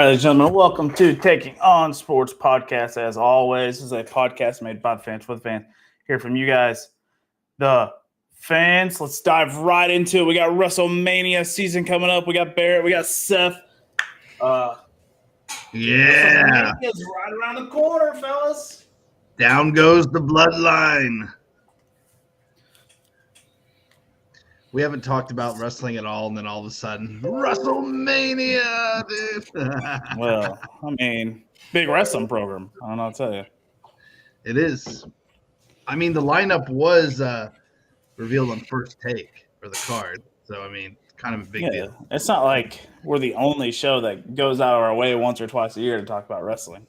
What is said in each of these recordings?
right, ladies and gentlemen, welcome to Taking On Sports Podcast. As always, this is a podcast made by the fans for the fans. Hear from you guys, the fans. Let's dive right into it. We got WrestleMania season coming up. We got Barrett. We got Seth. WrestleMania's right around the corner, fellas. Down goes the bloodline. We haven't talked about wrestling at all, and then all of a sudden, WrestleMania, dude. Well, I mean, big wrestling program. I don't know what to tell you. It is. I mean, the lineup was revealed on first take for the card. So, I mean, it's kind of a big deal. It's not like we're the only show that goes out of our way once or twice a year to talk about wrestling.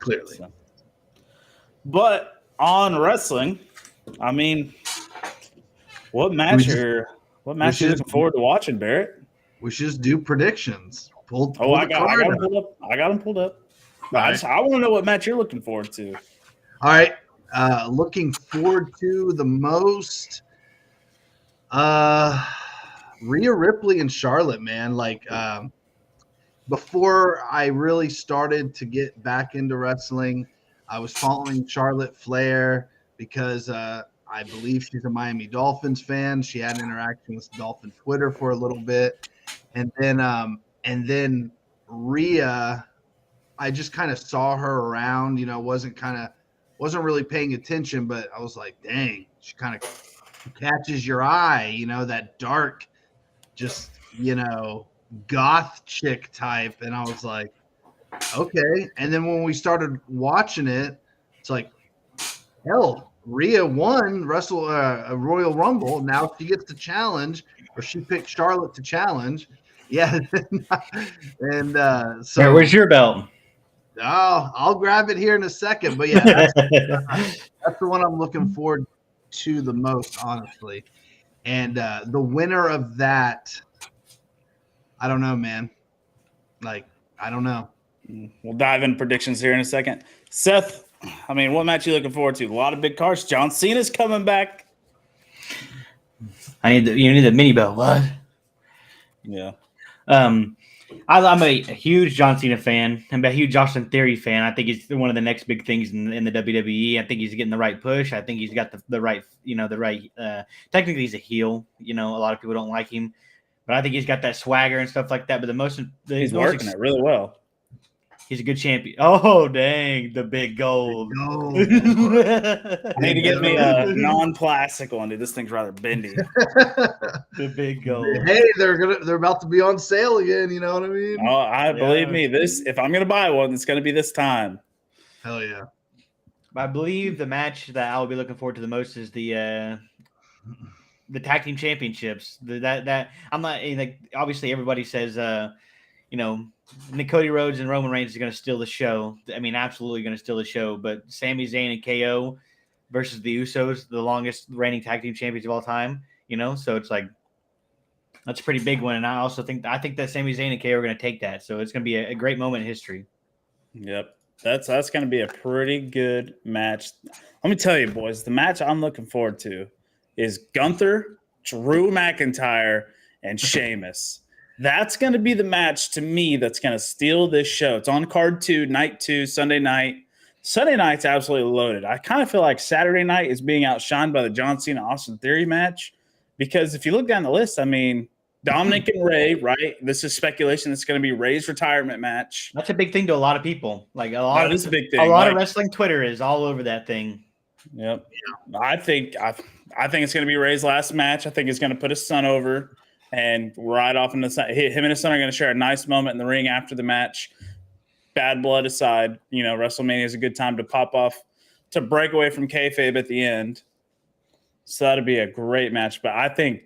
Clearly. So. But on wrestling, I mean, what match are you looking forward to watching, Barrett? We should just do predictions. I got them pulled up. Right. I want to know what match you're looking forward to. All right. Looking forward to the most Rhea Ripley and Charlotte, man. Like before I really started to get back into wrestling, I was following Charlotte Flair because I believe she's a Miami Dolphins fan. She had an interaction with Dolphin Twitter for a little bit. And then Rhea, I just kind of saw her around, wasn't really paying attention, but I was like, dang, she kind of catches your eye, that dark, just, goth chick type. And I was like, okay. And then when we started watching it, it's like, hell, Rhea won a Royal Rumble. Now she gets to challenge, or she picked Charlotte to challenge. Yeah. And so hey, where's your belt? Oh, I'll grab it here in a second. But yeah, that's the one I'm looking forward to the most, honestly. And the winner of that, I don't know, man. Like, I don't know. We'll dive in predictions here in a second. Seth, I mean, what match are you looking forward to? A lot of big cards. John Cena's coming back. You need the mini belt. What? Yeah. I'm a huge John Cena fan. I'm a huge Austin Theory fan. I think he's one of the next big things in the WWE. I think he's getting the right push. I think he's got the right, technically he's a heel. A lot of people don't like him, but I think he's got that swagger and stuff like that. But he's working it really well. He's a good champion. Oh, dang, the big gold. I need to get me a non-plastic one, dude. This thing's rather bendy. The big gold. Hey, they're about to be on sale again. You know what I mean? Oh, believe me, if I'm gonna buy one, it's gonna be this time. Hell yeah! I believe the match that I'll be looking forward to the most is the tag team championships. That I'm not like, obviously everybody says Cody Rhodes and Roman Reigns is going to steal the show. I mean, absolutely going to steal the show. But Sami Zayn and KO versus the Usos, the longest reigning tag team champions of all time. So it's like that's a pretty big one. And I think that Sami Zayn and KO are going to take that. So it's going to be a great moment in history. Yep, that's going to be a pretty good match. Let me tell you, boys, the match I'm looking forward to is Gunther, Drew McIntyre, and Sheamus. That's going to be the match to me that's going to steal this show. It's on card 2, night 2, Sunday night. Sunday night's absolutely loaded. I kind of feel like Saturday night is being outshined by the John Cena Austin Theory match because if you look down the list, I mean, Dominic and Ray, right? This is speculation. It's going to be Ray's retirement match. That's a big thing to a lot of people. Like a lot of big thing. A lot of wrestling Twitter is all over that thing. Yep. Yeah. I think it's going to be Ray's last match. I think he's going to put his son over. And right off in the side, him and his son are going to share a nice moment in the ring after the match. Bad blood aside, WrestleMania is a good time to pop off, to break away from kayfabe at the end. So that'll be a great match. But I think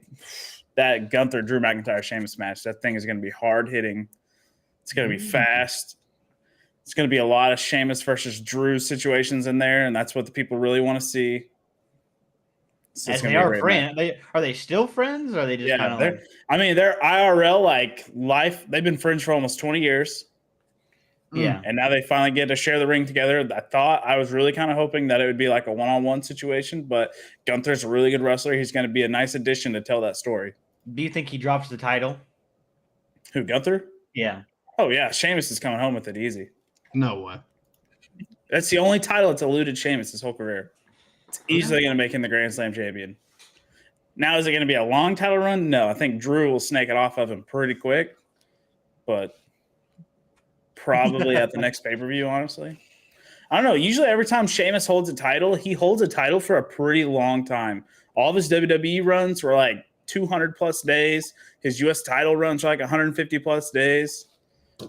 that Gunther, Drew McIntyre, Sheamus match, that thing is going to be hard hitting. It's going to be fast. It's going to be a lot of Sheamus versus Drew situations in there, and that's what the people really want to see. So as they are friends, are they still friends? Or are they just kind of like? I mean, they're IRL like life. They've been friends for almost 20 years. Yeah, and now they finally get to share the ring together. I was really kind of hoping that it would be like a one-on-one situation, but Gunther's a really good wrestler. He's going to be a nice addition to tell that story. Do you think he drops the title? Who, Gunther? Yeah. Oh yeah, Sheamus is coming home with it easy. No way. That's the only title that's eluded Sheamus his whole career. It's easily going to make him the Grand Slam champion. Now, is it going to be a long title run? No, I think Drew will snake it off of him pretty quick, but probably at the next pay-per-view, honestly. I don't know. Usually every time Sheamus holds a title, he holds a title for a pretty long time. All of his WWE runs were like 200 plus days. His US title runs were like 150 plus days.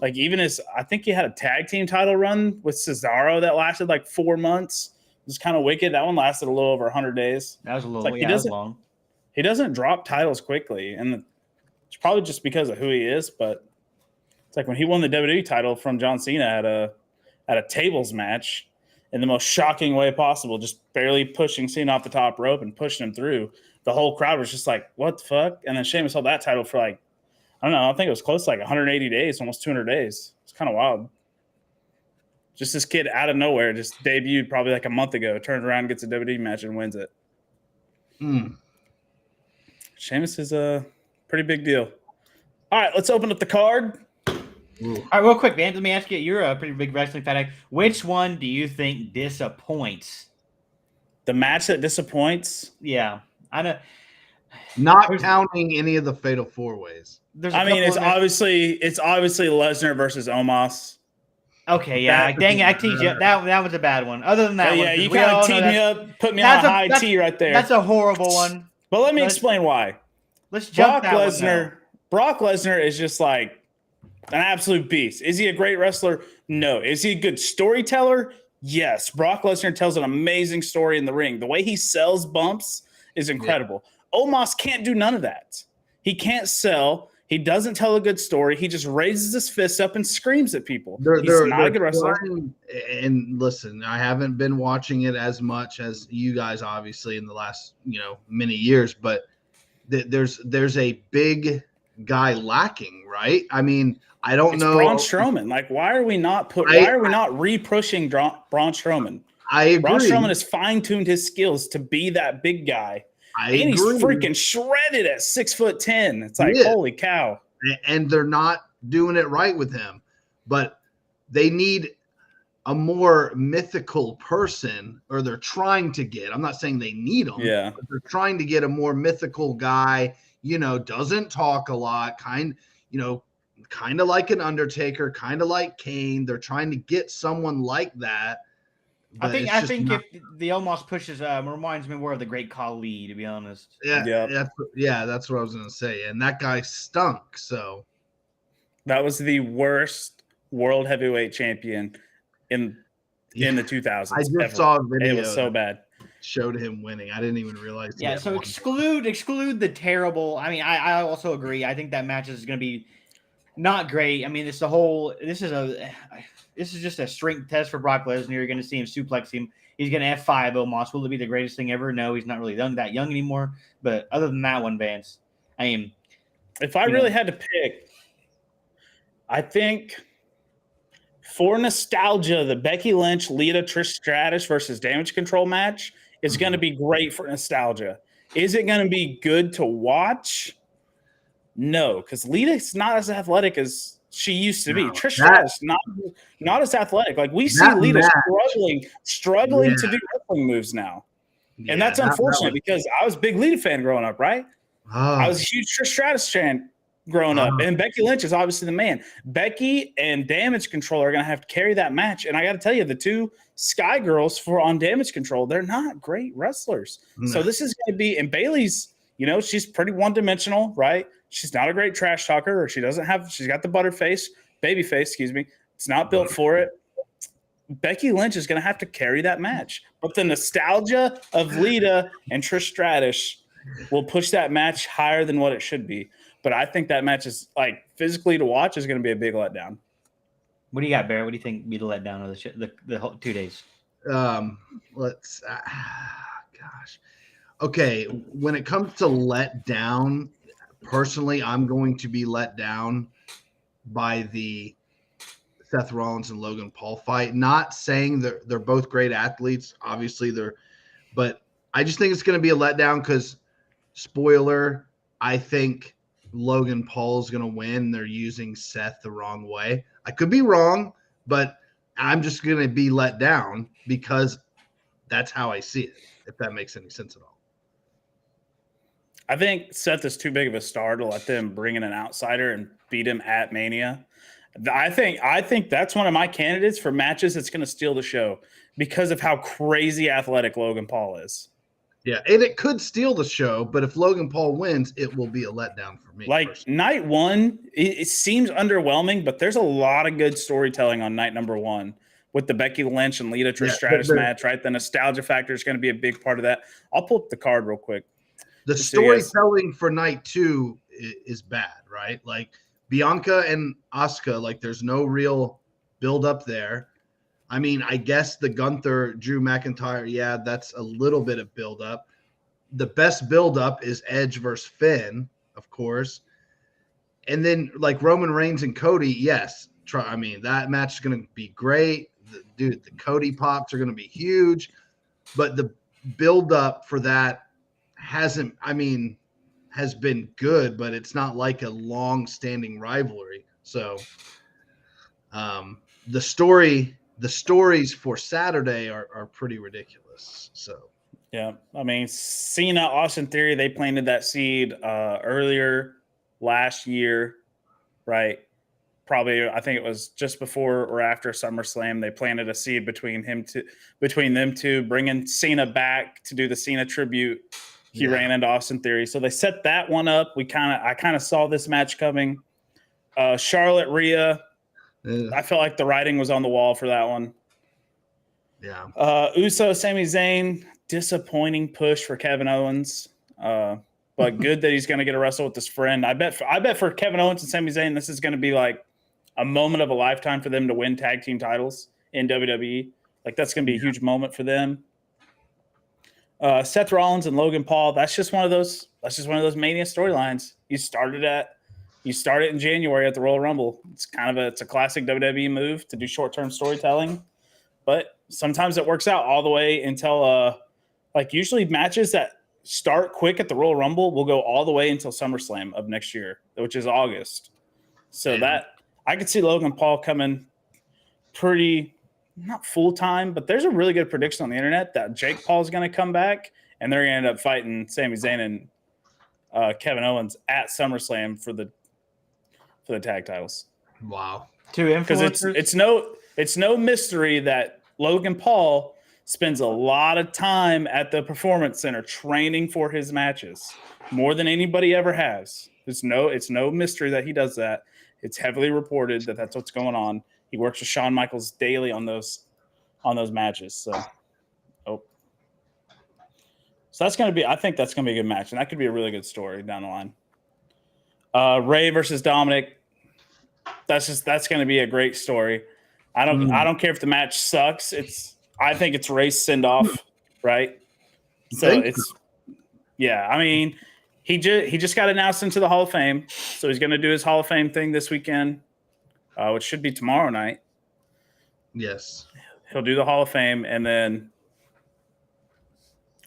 Like even I think he had a tag team title run with Cesaro that lasted like 4 months. It was kind of wicked. That one lasted a little over 100 days. That was a little, like that was long. He doesn't drop titles quickly, and it's probably just because of who he is. But it's like when he won the WWE title from John Cena at a tables match in the most shocking way possible, just barely pushing Cena off the top rope and pushing him through. The whole crowd was just like, "What the fuck?" And then Sheamus held that title for like, I don't know. I think it was close to like 180 days, almost 200 days. It's kind of wild. Just this kid out of nowhere, just debuted probably like a month ago, turned around, gets a WWE match, and wins it. Sheamus is a pretty big deal. All right, let's open up the card. All right, real quick, man. Let me ask you. You're a pretty big wrestling fan. Which one do you think disappoints? The match that disappoints? Yeah, I know. Not counting any of the Fatal 4-Ways. I mean, it's obviously Lesnar versus Omos. Okay, yeah. Dang it, I teased you. That was a bad one. Other than that, yeah, you kind of teed me up, put me on a high tee right there. That's a horrible one. But let me explain why. Let's jump that one now. Brock Lesnar is just like an absolute beast. Is he a great wrestler? No. Is he a good storyteller? Yes. Brock Lesnar tells an amazing story in the ring. The way he sells bumps is incredible. Yeah. Omos can't do none of that. He can't sell. He doesn't tell a good story. He just raises his fist up and screams at people. He's not a good wrestler. And listen, I haven't been watching it as much as you guys, obviously, in the last many years. But there's a big guy lacking, right? I mean, I don't know. Braun Strowman. Like, why are we not re-pushing Braun Strowman? I agree. Braun Strowman has fine-tuned his skills to be that big guy. He's freaking shredded at 6'10". It's like, holy cow. And they're not doing it right with him. But they need a more mythical person, or they're trying to get. I'm not saying they need him. Yeah. But they're trying to get a more mythical guy, doesn't talk a lot, kind of like an Undertaker, kind of like Kane. They're trying to get someone like that. I think if the Omos pushes reminds me more of the Great Khali, to be honest. That's what I was gonna say. And that guy stunk. So that was the worst world heavyweight champion in the 2000s. I just saw a video. It was so bad. Showed him winning. I didn't even realize. Yeah. So exclude the terrible. I mean, I also agree. I think that match is going to be not great. I mean, this is just a strength test for Brock Lesnar. You're going to see him suplex him. He's going to F5 Omos. Will it be the greatest thing ever? No, he's not really that young anymore. But other than that one, Vance, I mean, if I really had to pick, I think for nostalgia, the Becky Lynch, Lita, Trish Stratus versus Damage Control match is going to be great for nostalgia. Is it going to be good to watch? No, because Lita's not as athletic as she used to be. Trish Stratus not as athletic. Like we see Lita struggling to do wrestling moves now. And that's unfortunate because I was a big Lita fan growing up, right? I was a huge Trish Stratus fan growing up. And Becky Lynch is obviously the man. Becky and Damage Control are going to have to carry that match. And I got to tell you, the two Sky Girls on Damage Control, they're not great wrestlers. So this is going to be – and Bayley's, she's pretty one-dimensional, right? She's not a great trash talker, or she's got the baby face, excuse me. It's not built for it. Becky Lynch is going to have to carry that match. But the nostalgia of Lita and Trish Stratus will push that match higher than what it should be. But I think that match is, like, physically to watch is going to be a big letdown. What do you got, Barrett? What do you think be the letdown of the whole 2 days? Okay, when it comes to letdown, personally, I'm going to be let down by the Seth Rollins and Logan Paul fight. Not saying they're both great athletes. Obviously, but I just think it's going to be a letdown because, spoiler, I think Logan Paul's going to win. They're using Seth the wrong way. I could be wrong, but I'm just going to be let down because that's how I see it, if that makes any sense at all. I think Seth is too big of a star to let them bring in an outsider and beat him at Mania. I think that's one of my candidates for matches that's going to steal the show because of how crazy athletic Logan Paul is. Yeah, and it could steal the show, but if Logan Paul wins, it will be a letdown for me. Like personally. night one, it seems underwhelming, but there's a lot of good storytelling on night number one with the Becky Lynch and Lita Trish Stratus match, right? The nostalgia factor is going to be a big part of that. I'll pull up the card real quick. The storytelling for night two is bad, right? Like Bianca and Asuka, like there's no real build up there. I mean, I guess the Gunther Drew McIntyre, yeah, that's a little bit of build up. The best build up is Edge versus Finn, of course. And then like Roman Reigns and Cody, yes. I mean, that match is going to be great. The Cody pops are going to be huge. But the build up for that has been good, but it's not like a long-standing rivalry. So the stories for Saturday are pretty ridiculous. So yeah, I mean, Cena, Austin Theory, they planted that seed earlier last year, right? Probably, I think it was just before or after SummerSlam. They planted a seed between them two, bringing Cena back to do the Cena tribute. He ran into Austin Theory, so they set that one up. I kind of saw this match coming. Charlotte Rhea, I felt like the writing was on the wall for that one. Yeah. Uso, Sami Zayn, disappointing push for Kevin Owens, but good that he's going to get a wrestle with his friend. I bet for Kevin Owens and Sami Zayn, this is going to be like a moment of a lifetime for them to win tag team titles in WWE. Like that's going to be a huge moment for them. Seth Rollins and Logan Paul. That's just one of those Mania storylines. You start it in January at the Royal Rumble. It's a classic WWE move to do short-term storytelling, but sometimes it works out all the way until like usually matches that start quick at the Royal Rumble will go all the way until SummerSlam of next year, which is August. So that I could see Logan Paul coming pretty. Not full time, but there's a really good prediction on the internet that Jake Paul is going to come back and they're going to end up fighting Sami Zayn and Kevin Owens at SummerSlam for the tag titles. Wow. Two influencers. Because it's no mystery that Logan Paul spends a lot of time at the Performance Center training for his matches, more than anybody ever has. It's no mystery that he does that. It's heavily reported that that's what's going on. He works with Shawn Michaels daily on those matches. So that's going to be. I think that's going to be a good match, and that could be a really good story down the line. Ray versus Dominic. That's going to be a great story. I don't care if the match sucks. I think it's Ray's send off, right? So yeah. I mean, he just got announced into the Hall of Fame, so he's going to do his Hall of Fame thing this weekend. Which should be tomorrow night. Yes. He'll do the Hall of Fame, and then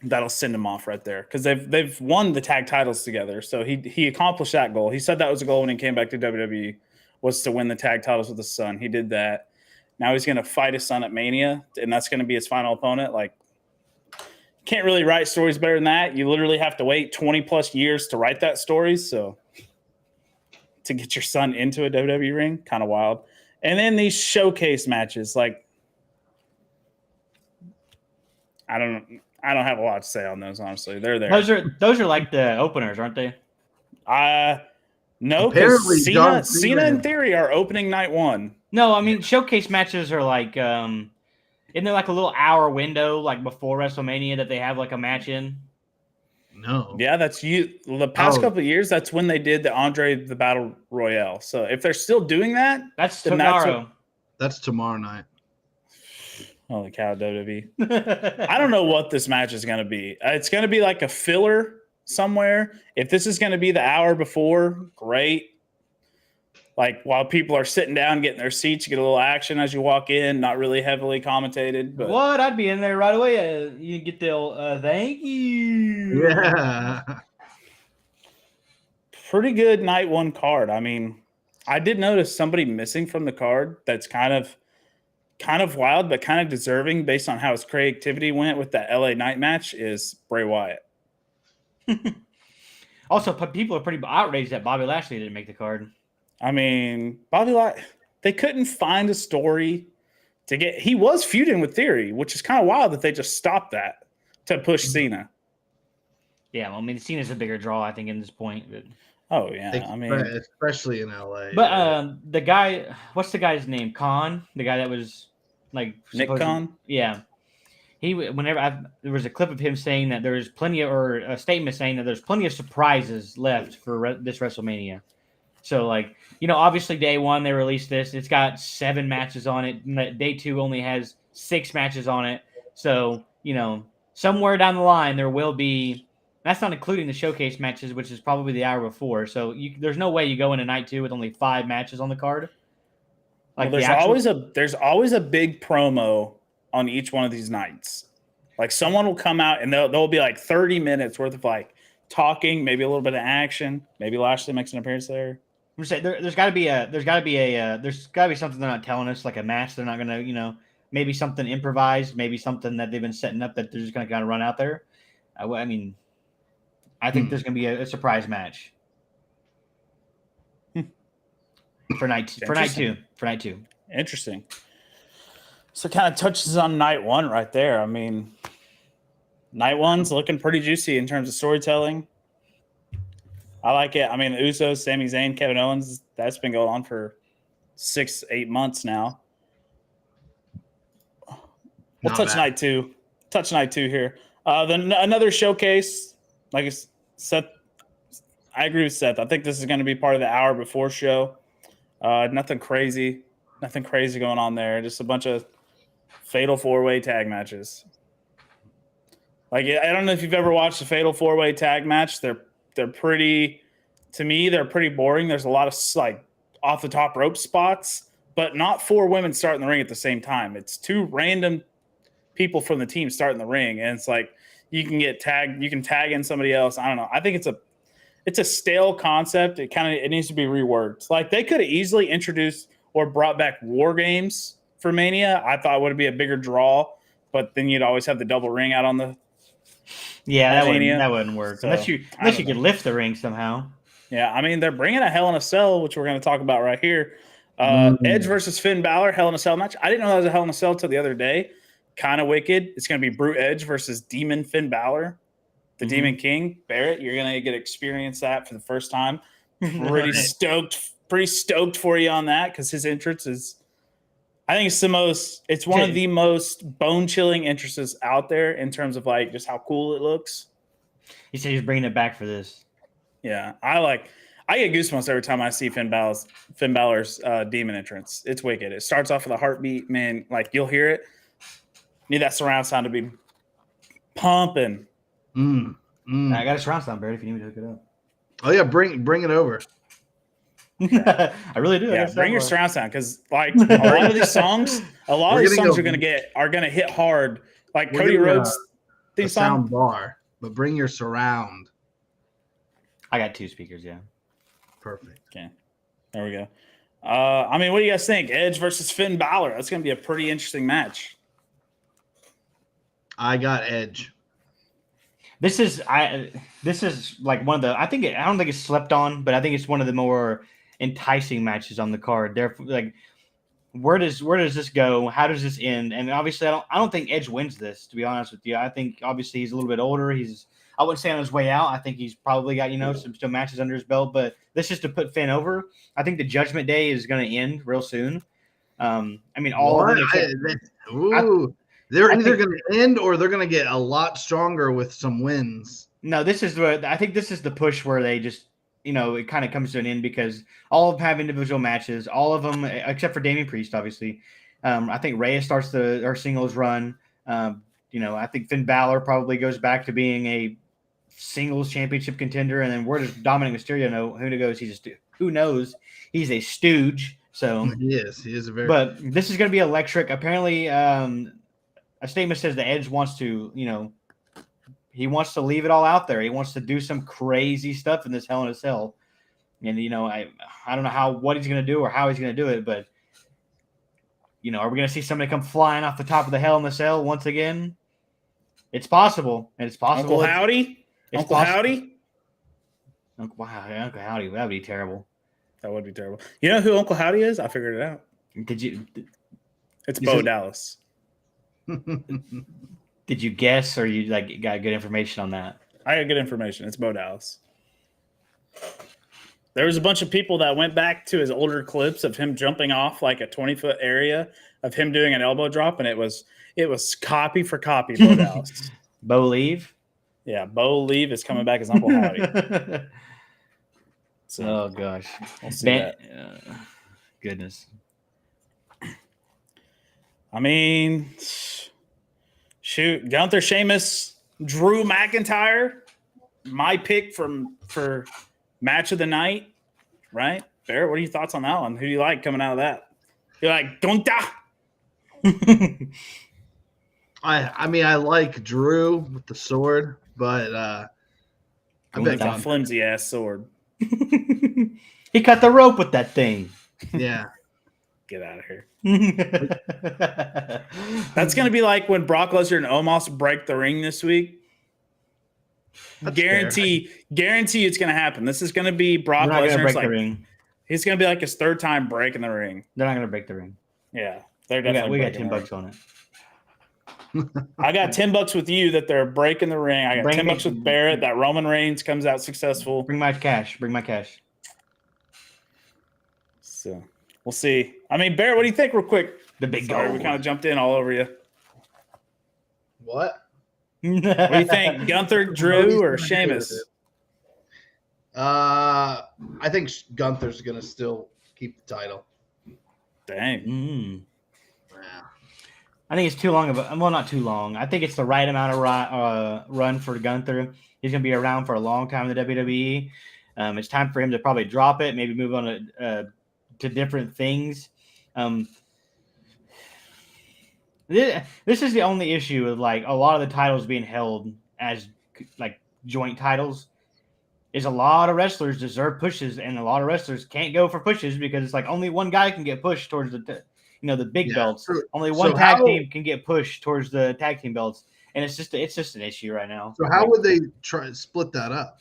that'll send him off right there because they've won the tag titles together. So he accomplished that goal. He said that was a goal when he came back to WWE, was to win the tag titles with his son. He did that. Now he's going to fight his son at Mania, and that's going to be his final opponent. Like, can't really write stories better than that. You literally have to wait 20-plus years to write that story, so to get your son into a WWE ring, kind of wild. And then these showcase matches, like I don't have a lot to say on those, honestly. They're there. Those are like the openers, aren't they? No, because Cena and Theory are opening night one. No, I mean showcase matches are like isn't there like a little hour window like before WrestleMania that they have like a match in? No. Yeah, that's you. The past couple of years, that's when they did the Andre the Battle Royale. So if they're still doing that, that's tomorrow. That's tomorrow night. Holy cow, WWE. I don't know what this match is going to be. It's going to be like a filler somewhere. If this is going to be the hour before, great. Like while people are sitting down, getting their seats, you get a little action as you walk in, not really heavily commentated. But what? I'd be in there right away. You get the thank you. Yeah. pretty good night one card. I mean, I did notice somebody missing from the card that's kind of wild, but kind of deserving based on how his creativity went with that LA Night match is Bray Wyatt. Also, people are pretty outraged that Bobby Lashley didn't make the card. I mean, they couldn't find a story to get. He was feuding with Theory, which is kind of wild that they just stopped that to push Cena. Yeah, well, I mean, Cena's a bigger draw, I think, in this point. But... Oh yeah, I mean, especially in LA. But the guy, what's the guy's name? Khan, the guy that was like Nick Khan. Yeah, there was a clip of him saying that there's plenty of, or a statement saying that there's plenty of surprises left for this WrestleMania. So, like, obviously day one they released this. It's got 7 matches on it. Day 2 only has 6 matches on it. So, somewhere down the line there will be. That's not including the showcase matches, which is probably the hour before. So there's no way you go into night 2 with only 5 matches on the card. Like, there's always a big promo on each one of these nights. Like, someone will come out and there'll be like 30 minutes worth of like talking, maybe a little bit of action. Maybe Lashley makes an appearance there. I'm just saying there's got to be something they're not telling us, like a match they're not gonna, maybe something improvised, maybe something that they've been setting up that they're just gonna kind of run out there. I mean, I think there's gonna be a surprise match for night 2. Interesting. So it kind of touches on night 1 right there. I mean, night 1's looking pretty juicy in terms of storytelling. I like it. I mean, the Usos, Sami Zayn, Kevin Owens, that's been going on for 6-8 months now. We'll touch night 2. Touch night 2 here. Then another showcase. Like Seth, I agree with Seth. I think this is going to be part of the hour before show. Nothing crazy going on there. Just a bunch of fatal 4-way tag matches. Like, I don't know if you've ever watched a fatal 4-way tag match. They're pretty boring. There's a lot of like off the top rope spots, but not 4 women starting the ring at the same time. It's 2 random people from the team starting the ring, and it's like you can tag in somebody else. I don't know. I think it's a stale concept. It needs to be reworked. Like, they could have easily introduced or brought back War Games for Mania. I thought it would be a bigger draw, but then you'd always have the double ring out on the. Yeah, that wouldn't work. So, unless you could lift the ring somehow. Yeah, I mean, they're bringing a Hell in a Cell, which we're going to talk about right here. Edge versus Finn Balor, Hell in a Cell match. I didn't know that was a Hell in a Cell till the other day. Kind of wicked. It's going to be Brute Edge versus Demon Finn Balor, the Demon King. Barrett, you're going to get to experience that for the first time. Pretty stoked for you on that, because his entrance is, I think it's one of the most bone-chilling entrances out there in terms of like just how cool it looks. He said he's bringing it back for this. Yeah, I get goosebumps every time I see Finn Balor's demon entrance. It's wicked. It starts off with a heartbeat, man. Like, you'll hear it. Need that surround sound to be pumping. I got a surround sound, Barry, if you need me to hook it up. Oh yeah, bring it over. I really do. Yeah, bring your surround sound, because like a lot of these songs are gonna hit hard. Like Cody Rhodes theme song. Sound bar, but bring your surround. I got 2 speakers. Yeah, perfect. Okay, there we go. I mean, what do you guys think? Edge versus Finn Balor. That's gonna be a pretty interesting match. I got Edge. This is like one of the. I don't think it's slept on, but I think it's one of the more enticing matches on the card. They're like, where does this go? How does this end? And obviously, I don't think Edge wins this. To be honest with you, I think obviously he's a little bit older. I wouldn't say on his way out. I think he's probably got some still matches under his belt. But this is to put Finn over. I think the Judgment Day is going to end real soon. I mean, all of them. They're either going to end or they're going to get a lot stronger with some wins. No, I think this is the push where they just, it kind of comes to an end, because all of them have individual matches. All of them, except for Damian Priest, obviously. I think Rhea starts our singles run. I think Finn Balor probably goes back to being a singles championship contender. And then where does Dominic Mysterio know? Who knows? He's a stooge. So he is a very. But this is going to be electric. Apparently, a statement says the Edge wants to, he wants to leave it all out there. He wants to do some crazy stuff in this Hell in a Cell. And I don't know what he's going to do or how he's going to do it, but are we going to see somebody come flying off the top of the Hell in the Cell once again? It's possible, and it's possible. Uncle Howdy, Uncle Howdy. Uncle Howdy, that would be terrible. That would be terrible. You know who Uncle Howdy is? I figured it out. Did you? It's Bo Dallas. Did you guess, or you got good information on that? I got good information. It's Bo Dallas. There was a bunch of people that went back to his older clips of him jumping off like a 20-foot area of him doing an elbow drop, and it was copy for copy Bo Dallas. Bo Leave? Yeah, Bo Leave is coming back as Uncle Howdy. So, oh gosh, we'll see that. Goodness. I mean, shoot, Gunther, Sheamus, Drew McIntyre, my pick for match of the night, right? Barrett, what are your thoughts on that one? Who do you like coming out of that? You like Gunther? I mean, I like Drew with the sword, but I bet that flimsy ass sword. He cut the rope with that thing. Yeah. Get out of here. That's going to be like when Brock Lesnar and Omos break the ring this week. Guarantee it's going to happen. This is going to be Brock Lesnar's the ring. He's going to be like his third time breaking the ring. They're not going to break the ring. Yeah. They're definitely we got $10 on it. I got $10 with you that they're breaking the ring. I got $10 with Barrett that Roman Reigns comes out successful. Bring my cash. So we'll see. I mean, Barrett, what do you think, real quick? The big Sorry, we kind of jumped in all over you. What? What do you think, Gunther, Drew, or Sheamus? I think Gunther's gonna still keep the title. Dang. Yeah. I think it's too long not too long. I think it's the right amount of run for Gunther. He's going to be around for a long time in the WWE. It's time for him to probably drop it, maybe move on to different things. This is the only issue with like a lot of the titles being held as like joint titles. Is a lot of wrestlers deserve pushes, and a lot of wrestlers can't go for pushes because it's like only one guy can get pushed towards the big belts. Only one tag team can get pushed towards the tag team belts, and it's just an issue right now. So how would they try to split that up?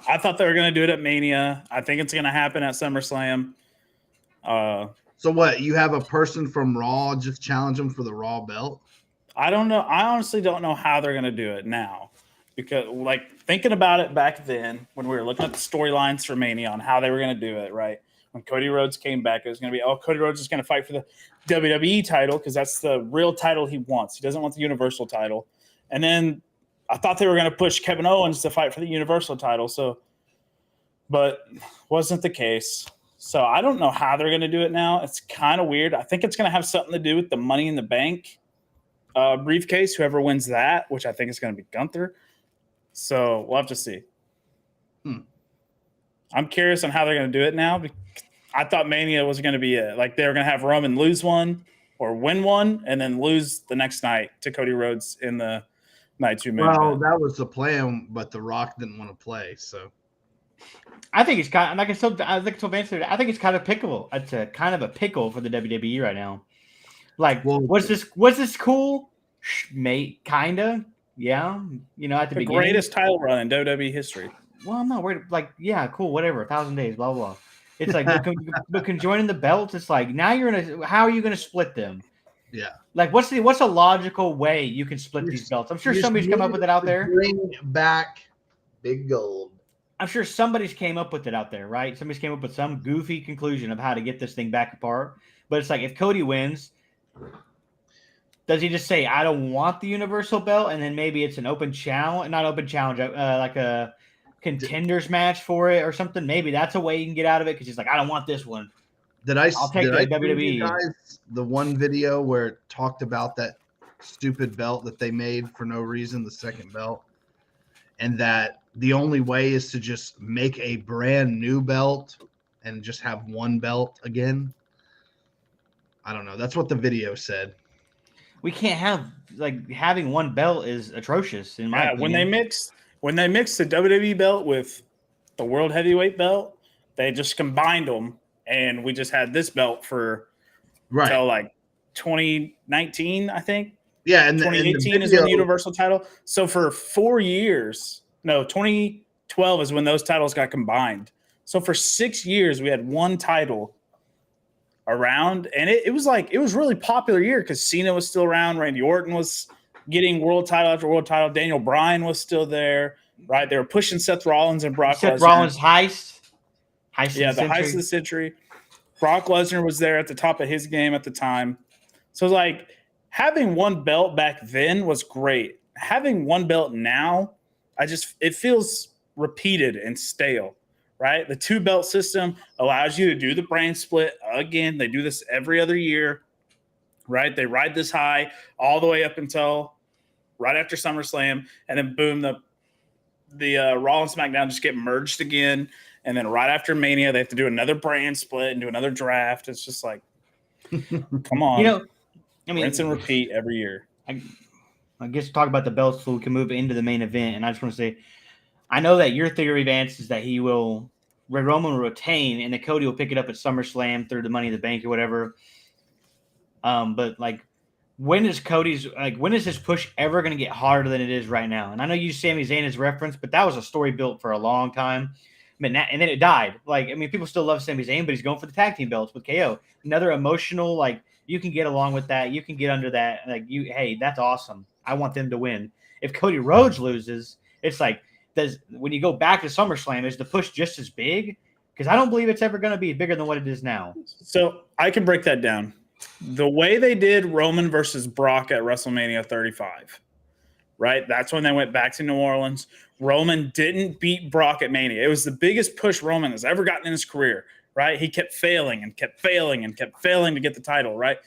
I thought they were going to do it at Mania. I think it's going to happen at SummerSlam. So what? You have a person from Raw just challenge them for the Raw belt? I don't know. I honestly don't know how they're going to do it now, because like thinking about it back then when we were looking at the storylines for Mania on how they were going to do it, right? When Cody Rhodes came back, it was going to be, Cody Rhodes is going to fight for the WWE title because that's the real title he wants. He doesn't want the Universal title. And then I thought they were going to push Kevin Owens to fight for the Universal title. But wasn't the case. So I don't know how they're going to do it now. It's kind of weird. I think it's going to have something to do with the Money in the Bank briefcase, whoever wins that, which I think is going to be Gunther. So we'll have to see. I'm curious on how they're going to do it now. I thought Mania was going to be like they were going to have Roman lose one or win one and then lose the next night to Cody Rhodes in the night 2 main event. That was the plan, but The Rock didn't want to play. So I think it's kind of like I think it's kind of pickable. It's a kind of a pickle for the WWE right now. Like, was this cool? Mate, kinda, yeah. At the beginning, greatest title run in WWE history. Well, no, we're like, yeah, cool, whatever. 1,000 days, blah blah blah. It's like, but joining the belts, it's like now how are you gonna split them? Yeah. Like, what's a logical way you can split these belts? I'm sure somebody's come up with it out there. Bring back Big Gold. I'm sure somebody's came up with it out there, right? Somebody's came up with some goofy conclusion of how to get this thing back apart. But it's like, if Cody wins, does he just say, I don't want the Universal belt? And then maybe it's an open challenge, not open challenge, like a contenders match for it or something. Maybe that's a way you can get out of it because he's like, I don't want this one. I'll take the WWE. Guys, the one video where it talked about that stupid belt that they made for no reason, the second belt, and that the only way is to just make a brand new belt and just have one belt again. I don't know. That's what the video said. We can't have having one belt is atrocious in my opinion. When they mix the WWE belt with the World Heavyweight belt, They just combined them, and we just had this belt for Right. till like 2019, I think. Yeah, and 2018 is when the Universal title. So for 4 years, no, 2012 is when those titles got combined. So for 6 years, we had one title around, and it was really popular year because Cena was still around, Randy Orton was getting world title after world title, Daniel Bryan was still there, right? They were pushing Seth Rollins and Brock Lesnar. Seth Rollins heist of the century. Brock Lesnar was there at the top of his game at the time. So like having one belt back then was great. Having one belt now, it feels repeated and stale, right? The 2-belt system allows you to do the brand split again. They do this every other year, right? They ride this high all the way up until right after SummerSlam, and then boom, the Raw and SmackDown just get merged again. And then right after Mania, they have to do another brand split and do another draft. It's just like, come on. Rinse and repeat every year. I guess talk about the belts so we can move into the main event. And I just want to say, I know that your theory, Vance, is that Roman will retain and that Cody will pick it up at SummerSlam through the Money in the Bank or whatever. But like, when is his push ever going to get harder than it is right now? And I know you use Sami Zayn as reference, but that was a story built for a long time. And then it died. People still love Sami Zayn, but he's going for the tag team belts with KO. Another emotional, you can get along with that. You can get under that. Hey, that's awesome. I want them to win. If Cody Rhodes loses, it's like, when you go back to SummerSlam, is the push just as big? Because I don't believe it's ever going to be bigger than what it is now. So I can break that down. The way they did Roman versus Brock at WrestleMania 35, right? That's when they went back to New Orleans. Roman didn't beat Brock at Mania. It was the biggest push Roman has ever gotten in his career, right? He kept failing and kept failing and kept failing to get the title, right?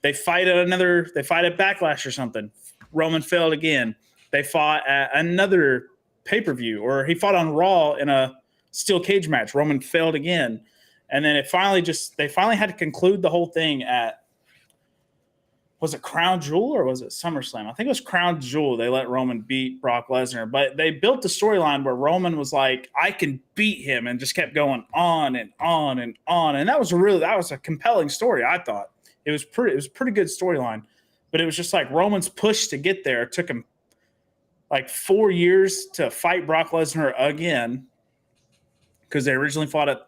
They fight at Backlash or something. Roman failed again. They fought at another pay-per-view, or he fought on Raw in a steel cage match. Roman failed again. And then they finally had to conclude the whole thing at, was it Crown Jewel or was it SummerSlam? I think it was Crown Jewel. They let Roman beat Brock Lesnar, but they built the storyline where Roman was like, I can beat him, and just kept going on and on and on. And that was a compelling story. I thought it was a pretty good storyline, but it was just like Roman's push to get there. It took him like 4 years to fight Brock Lesnar again, because they originally fought at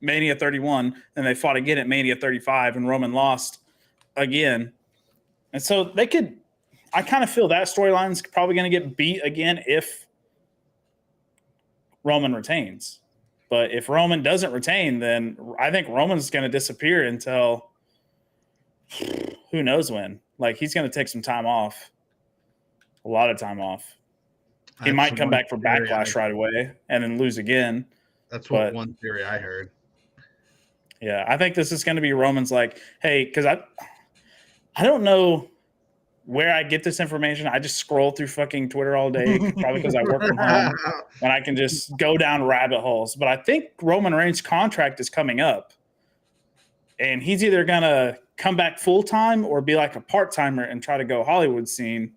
Mania 31, and they fought again at Mania 35, and Roman lost again. And so I kind of feel that storyline's probably going to get beat again if Roman retains. But if Roman doesn't retain, then I think Roman's going to disappear until who knows when. Like, he's going to take some time off, a lot of time off. He might come back for Backlash right away and then lose again. That's one theory I heard. Yeah, I think this is going to be Roman's like, hey, because I don't know where I get this information. I just scroll through fucking Twitter all day, probably because I work from home, and I can just go down rabbit holes. But I think Roman Reigns' contract is coming up, and he's either going to come back full-time or be like a part-timer and try to go Hollywood scene.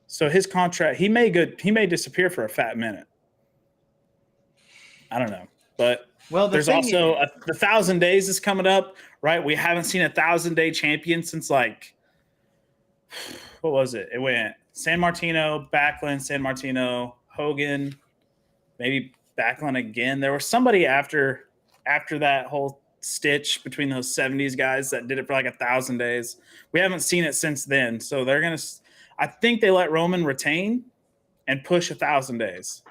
So his contract, he may disappear for a fat minute. I don't know, but there's also the 1,000 days is coming up, right? We haven't seen a 1,000-day champion since what was it? It went San Martino, Backlund, San Martino, Hogan, maybe Backlund again. There was somebody after that whole stitch between those 70s guys that did it for like 1,000 days. We haven't seen it since then, so I think they let Roman retain and push 1,000 days.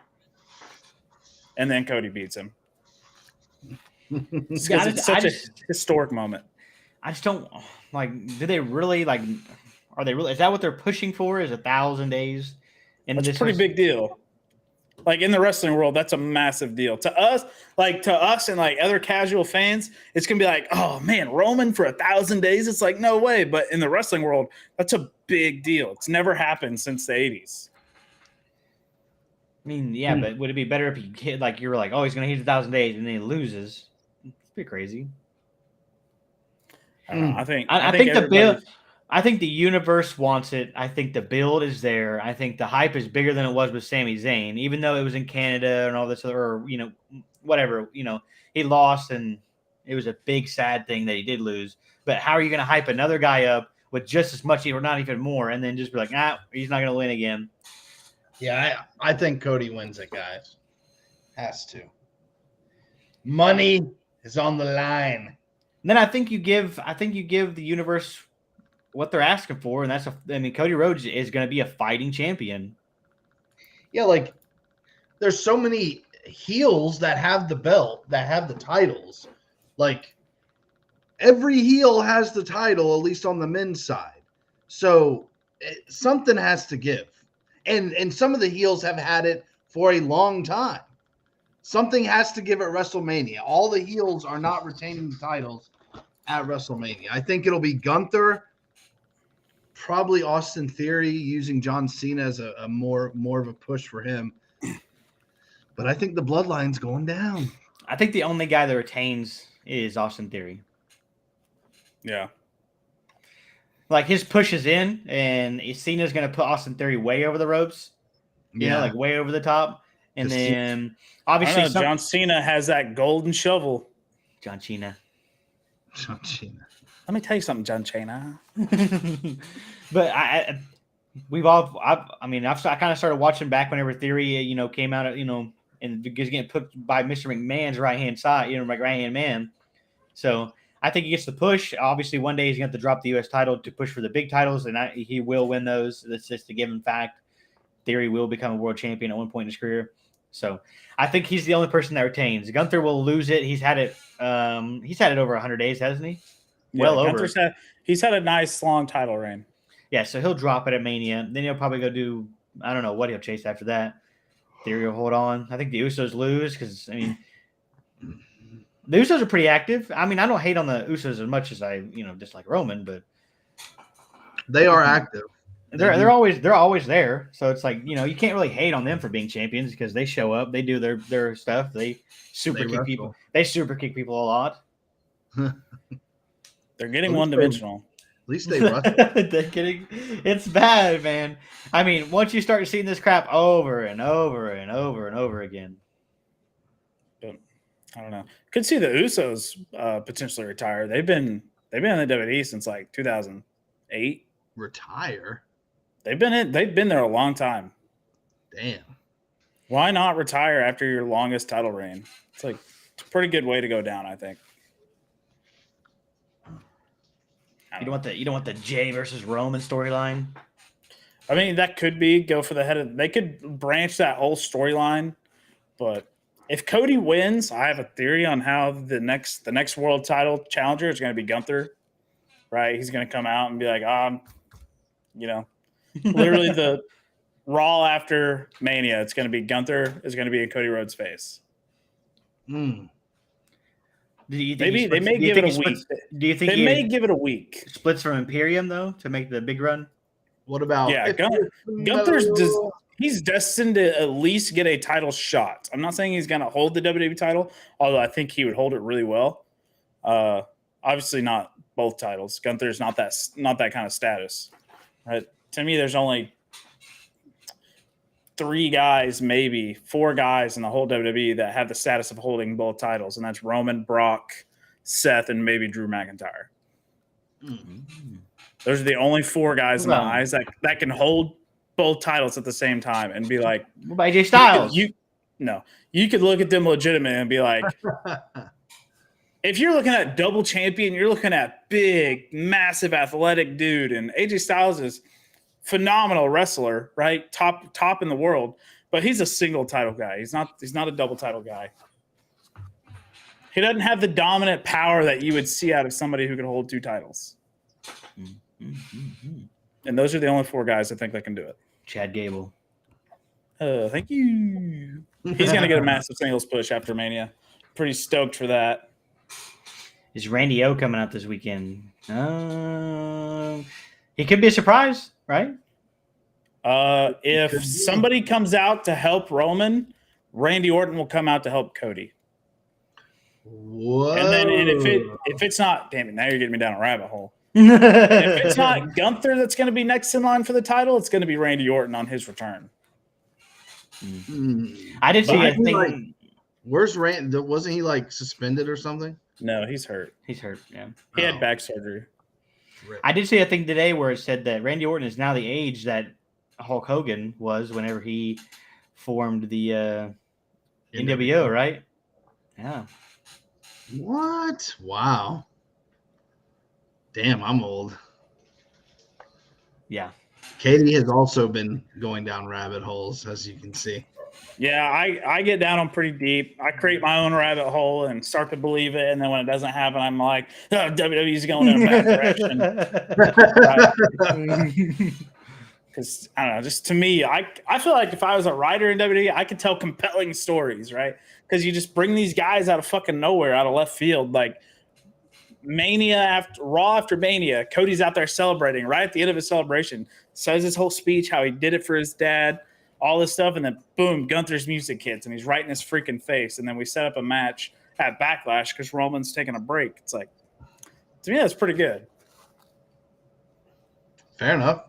And then Cody beats him. It's such a historic moment. I just don't do they really are they really, is that what they're pushing for, is 1,000 days? And it's a pretty big deal. Like, in the wrestling world, that's a massive deal. To us and like other casual fans, it's going to be like, oh man, Roman for 1,000 days. It's like, no way. But in the wrestling world, that's a big deal. It's never happened since the 80s. I mean, yeah, but would it be better if he hit, you were like, oh, he's going to hit 1,000 days and then he loses? It's pretty crazy. I don't know. I think the universe wants it. I think the build is there. I think the hype is bigger than it was with Sami Zayn, even though it was in Canada and all this other, whatever, he lost, and it was a big sad thing that he did lose. But how are you going to hype another guy up with just as much, or not even more, and then just be like, he's not going to win again? Yeah, I think Cody wins it, guys. Has to. Money is on the line. And then I think you give the universe what they're asking for, and Cody Rhodes is going to be a fighting champion. Yeah, like there's so many heels that have the belt, that have the titles. Like every heel has the title, at least on the men's side. So something has to give. And some of the heels have had it for a long time. Something has to give at WrestleMania. All the heels are not retaining the titles at WrestleMania. I think it'll be Gunther, probably Austin Theory, using John Cena as a more of a push for him. But I think the bloodline's going down. I think the only guy that retains is Austin Theory. Yeah. Like his push is in, and Cena's going to put Austin Theory way over the ropes. Like way over the top. And then obviously John Cena has that golden shovel. John Cena. Let me tell you something, John Cena. But I kind of started watching back whenever Theory, came out, and was getting put by Mr. McMahon's right-hand side, like right-hand man. So I think he gets the push. Obviously, one day he's going to have to drop the U.S. title to push for the big titles, and he will win those. That's just a given fact. Theory will become a world champion at one point in his career. So I think he's the only person that retains. Gunther will lose it. He's had it over 100 days, hasn't he? Yeah, well over. He's had a nice long title reign. Yeah, so he'll drop it at Mania. Then he'll probably go do, I don't know what he'll chase after that. Theory will hold on. I think the Usos lose because, the Usos are pretty active. I don't hate on the Usos as much as I, dislike Roman, but they are active. They're always there. So it's like, you can't really hate on them for being champions because they show up, they do their stuff, they super kick people. They super kick people a lot. They're getting one-dimensional. At least they wrestle. They're getting. It's bad, man. Once you start seeing this crap over and over and over and over again. I don't know. Could see the Usos potentially retire. They've been in the WWE since like 2008. Retire? They've been there a long time. Damn. Why not retire after your longest title reign? It's a pretty good way to go down, I think. You don't want the Jay versus Roman storyline. That could be go for the head of. They could branch that whole storyline, but if Cody wins, I have a theory on how the next world title challenger is going to be Gunther. Right? He's going to come out and be like, literally the Raw after Mania. It's going to be Gunther is going to be in Cody Rhodes' face. Maybe they may give it a week. Do you think they may give it a week? Splits from Imperium though to make the big run. What about? Yeah, Gunther's he's destined to at least get a title shot. I'm not saying he's going to hold the WWE title, although I think he would hold it really well. Obviously, not both titles. Gunther's not that kind of status. Right? To me, there's only 4 guys in the whole WWE that have the status of holding both titles, and that's Roman, Brock, Seth, and maybe Drew McIntyre. Mm-hmm. Those are the only 4 guys in my eyes that can hold both titles at the same time and be like, what about AJ Styles? You could look at them legitimate and be like, if you're looking at double champion, you're looking at big, massive, athletic dude, and AJ Styles is phenomenal wrestler, right? Top in the world, but he's a single title guy. He's not a double title guy. He doesn't have the dominant power that you would see out of somebody who can hold 2 titles. And those are the only 4 guys I think that can do it. Chad Gable. Thank you. He's going to get a massive singles push after Mania. Pretty stoked for that. Is Randy O coming out this weekend? He could be a surprise, right? If somebody comes out to help Roman, Randy Orton will come out to help Cody. Whoa. And then if it's not, damn it, now you're getting me down a rabbit hole. If it's not Gunther that's going to be next in line for the title, it's going to be Randy Orton on his return. I did see a thing. Where's Rand? Wasn't he like suspended or something? No, he's hurt. He's hurt. Yeah. He Oh. had back surgery. I did see a thing today where it said that Randy Orton is now the age that Hulk Hogan was whenever he formed the NWO, right? Yeah. What? Wow. Damn, I'm old. Yeah. Katie has also been going down rabbit holes, as you can see. Yeah, I get down on pretty deep. I create my own rabbit hole and start to believe it, and then when it doesn't happen, I'm like, oh, WWE's going in a bad direction. Because I don't know, just to me, I feel like if I was a writer in WWE, I could tell compelling stories, right? Because you just bring these guys out of fucking nowhere, out of left field, like Mania after Raw after Mania. Cody's out there celebrating right at the end of his celebration, says his whole speech, how he did it for his dad, all this stuff, and then boom, Gunther's music hits, and he's right in his freaking face. And then we set up a match at Backlash because Roman's taking a break. It's like, to me, that's pretty good. Fair enough.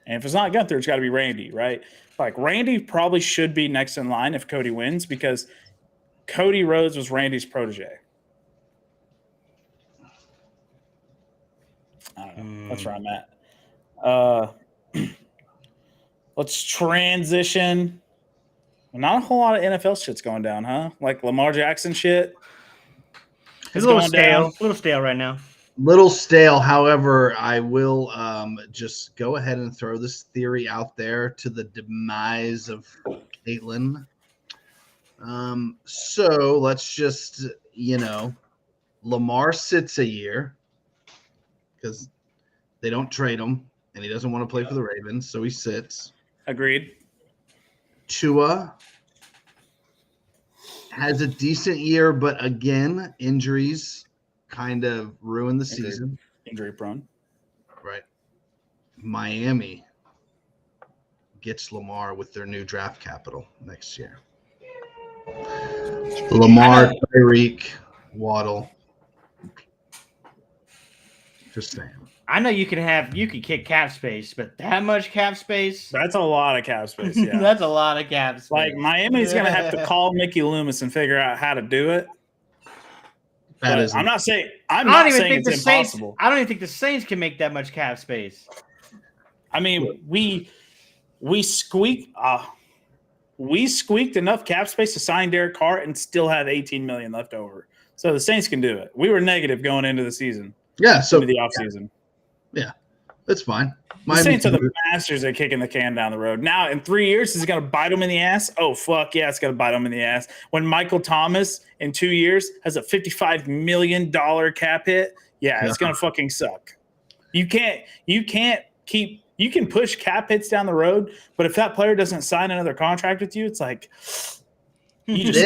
And if it's not Gunther, it's got to be Randy, right? Like, Randy probably should be next in line if Cody wins because Cody Rhodes was Randy's protege. I don't know. That's where I'm at. Let's transition. Not a whole lot of NFL shit's going down, huh? Like Lamar Jackson shit. It's a little stale. A little stale right now. Little stale. However, I will just go ahead and throw this theory out there to the demise of Caitlyn. So let's just, Lamar sits a year because they don't trade him and he doesn't want to play for the Ravens, so he sits. Agreed. Tua has a decent year, but again, injuries kind of ruin the season. Injury prone. Right. Miami gets Lamar with their new draft capital next year. Lamar, Tyreek, Waddle. Just saying. I know you can kick cap space, but that much cap space? That's a lot of cap space, yeah. That's a lot of cap space. Like, Miami's going to have to call Mickey Loomis and figure out how to do it. I'm not saying it's impossible. I don't even think the Saints can make that much cap space. I mean, we squeaked enough cap space to sign Derek Carr and still have $18 million left over. So the Saints can do it. We were negative going into the season. Yeah, so into the offseason. Yeah, that's fine. The Saints are the masters at kicking the can down the road. Now, in 3 years, is it going to bite them in the ass? Oh, fuck yeah, it's going to bite them in the ass. When Michael Thomas, in 2 years, has a $55 million cap hit, it's going to fucking suck. You can push cap hits down the road, but if that player doesn't sign another contract with you, it's like you just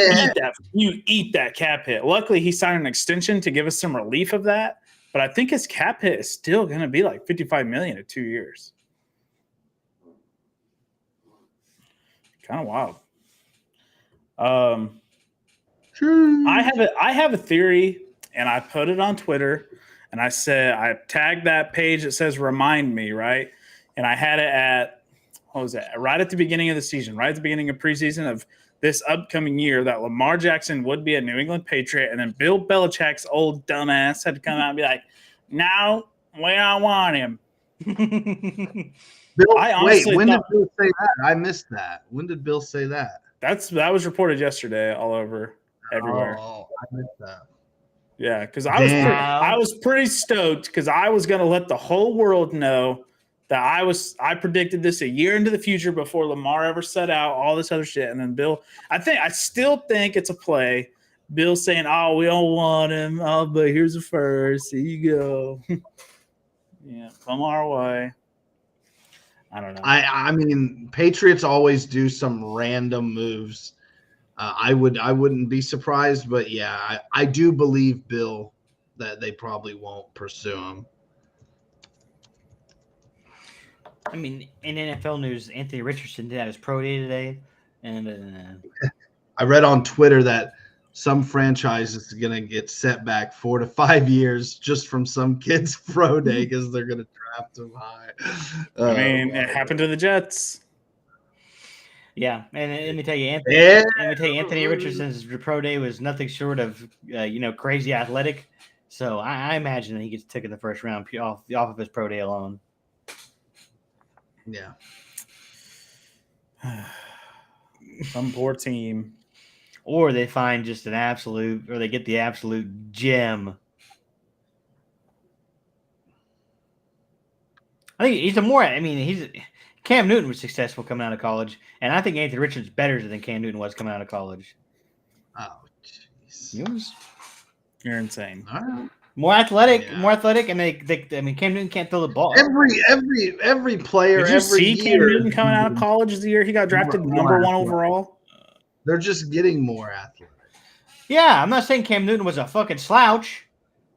eat that cap hit. Luckily, he signed an extension to give us some relief of that. But I think his cap hit is still going to be like $55 million in 2 years. Kind of wild. I have a theory, and I put it on Twitter, and I said I tagged that page that says "Remind Me," right? And I had it at right at the beginning of the season, right at the beginning of preseason of this upcoming year, that Lamar Jackson would be a New England Patriot, and then Bill Belichick's old dumbass had to come out and be like, "No, we don't want him." When did Bill say that? I missed that. When did Bill say that? That was reported yesterday all over everywhere. Oh, I missed that. Yeah, because I was pretty stoked because I was going to let the whole world know that I predicted this a year into the future before Lamar ever set out, all this other shit. And then Bill, I still think it's a play. Bill saying, "Oh, we don't want him. Oh, but here's a first. Here you go." Yeah, come our way. I don't know. I mean, Patriots always do some random moves. I wouldn't be surprised, but yeah, I do believe Bill that they probably won't pursue him. I mean, in NFL news, Anthony Richardson did have his pro day today, and I read on Twitter that some franchise is going to get set back 4 to 5 years just from some kid's pro day because they're going to draft him high. I mean, it happened to the Jets. Yeah, and let me tell you, Anthony Richardson's pro day was nothing short of crazy athletic. So I imagine that he gets taken the first round off of his pro day alone. Yeah. Some poor team. Or they find just or they get the absolute gem. I think Cam Newton was successful coming out of college, and I think Anthony Richardson's better than Cam Newton was coming out of college. Oh, jeez. You're insane. All right. More athletic, and Cam Newton can't throw the ball. Every player. Did you see Cam Newton coming out of college the year he got drafted number 1 overall? They're just getting more athletic. Yeah, I'm not saying Cam Newton was a fucking slouch.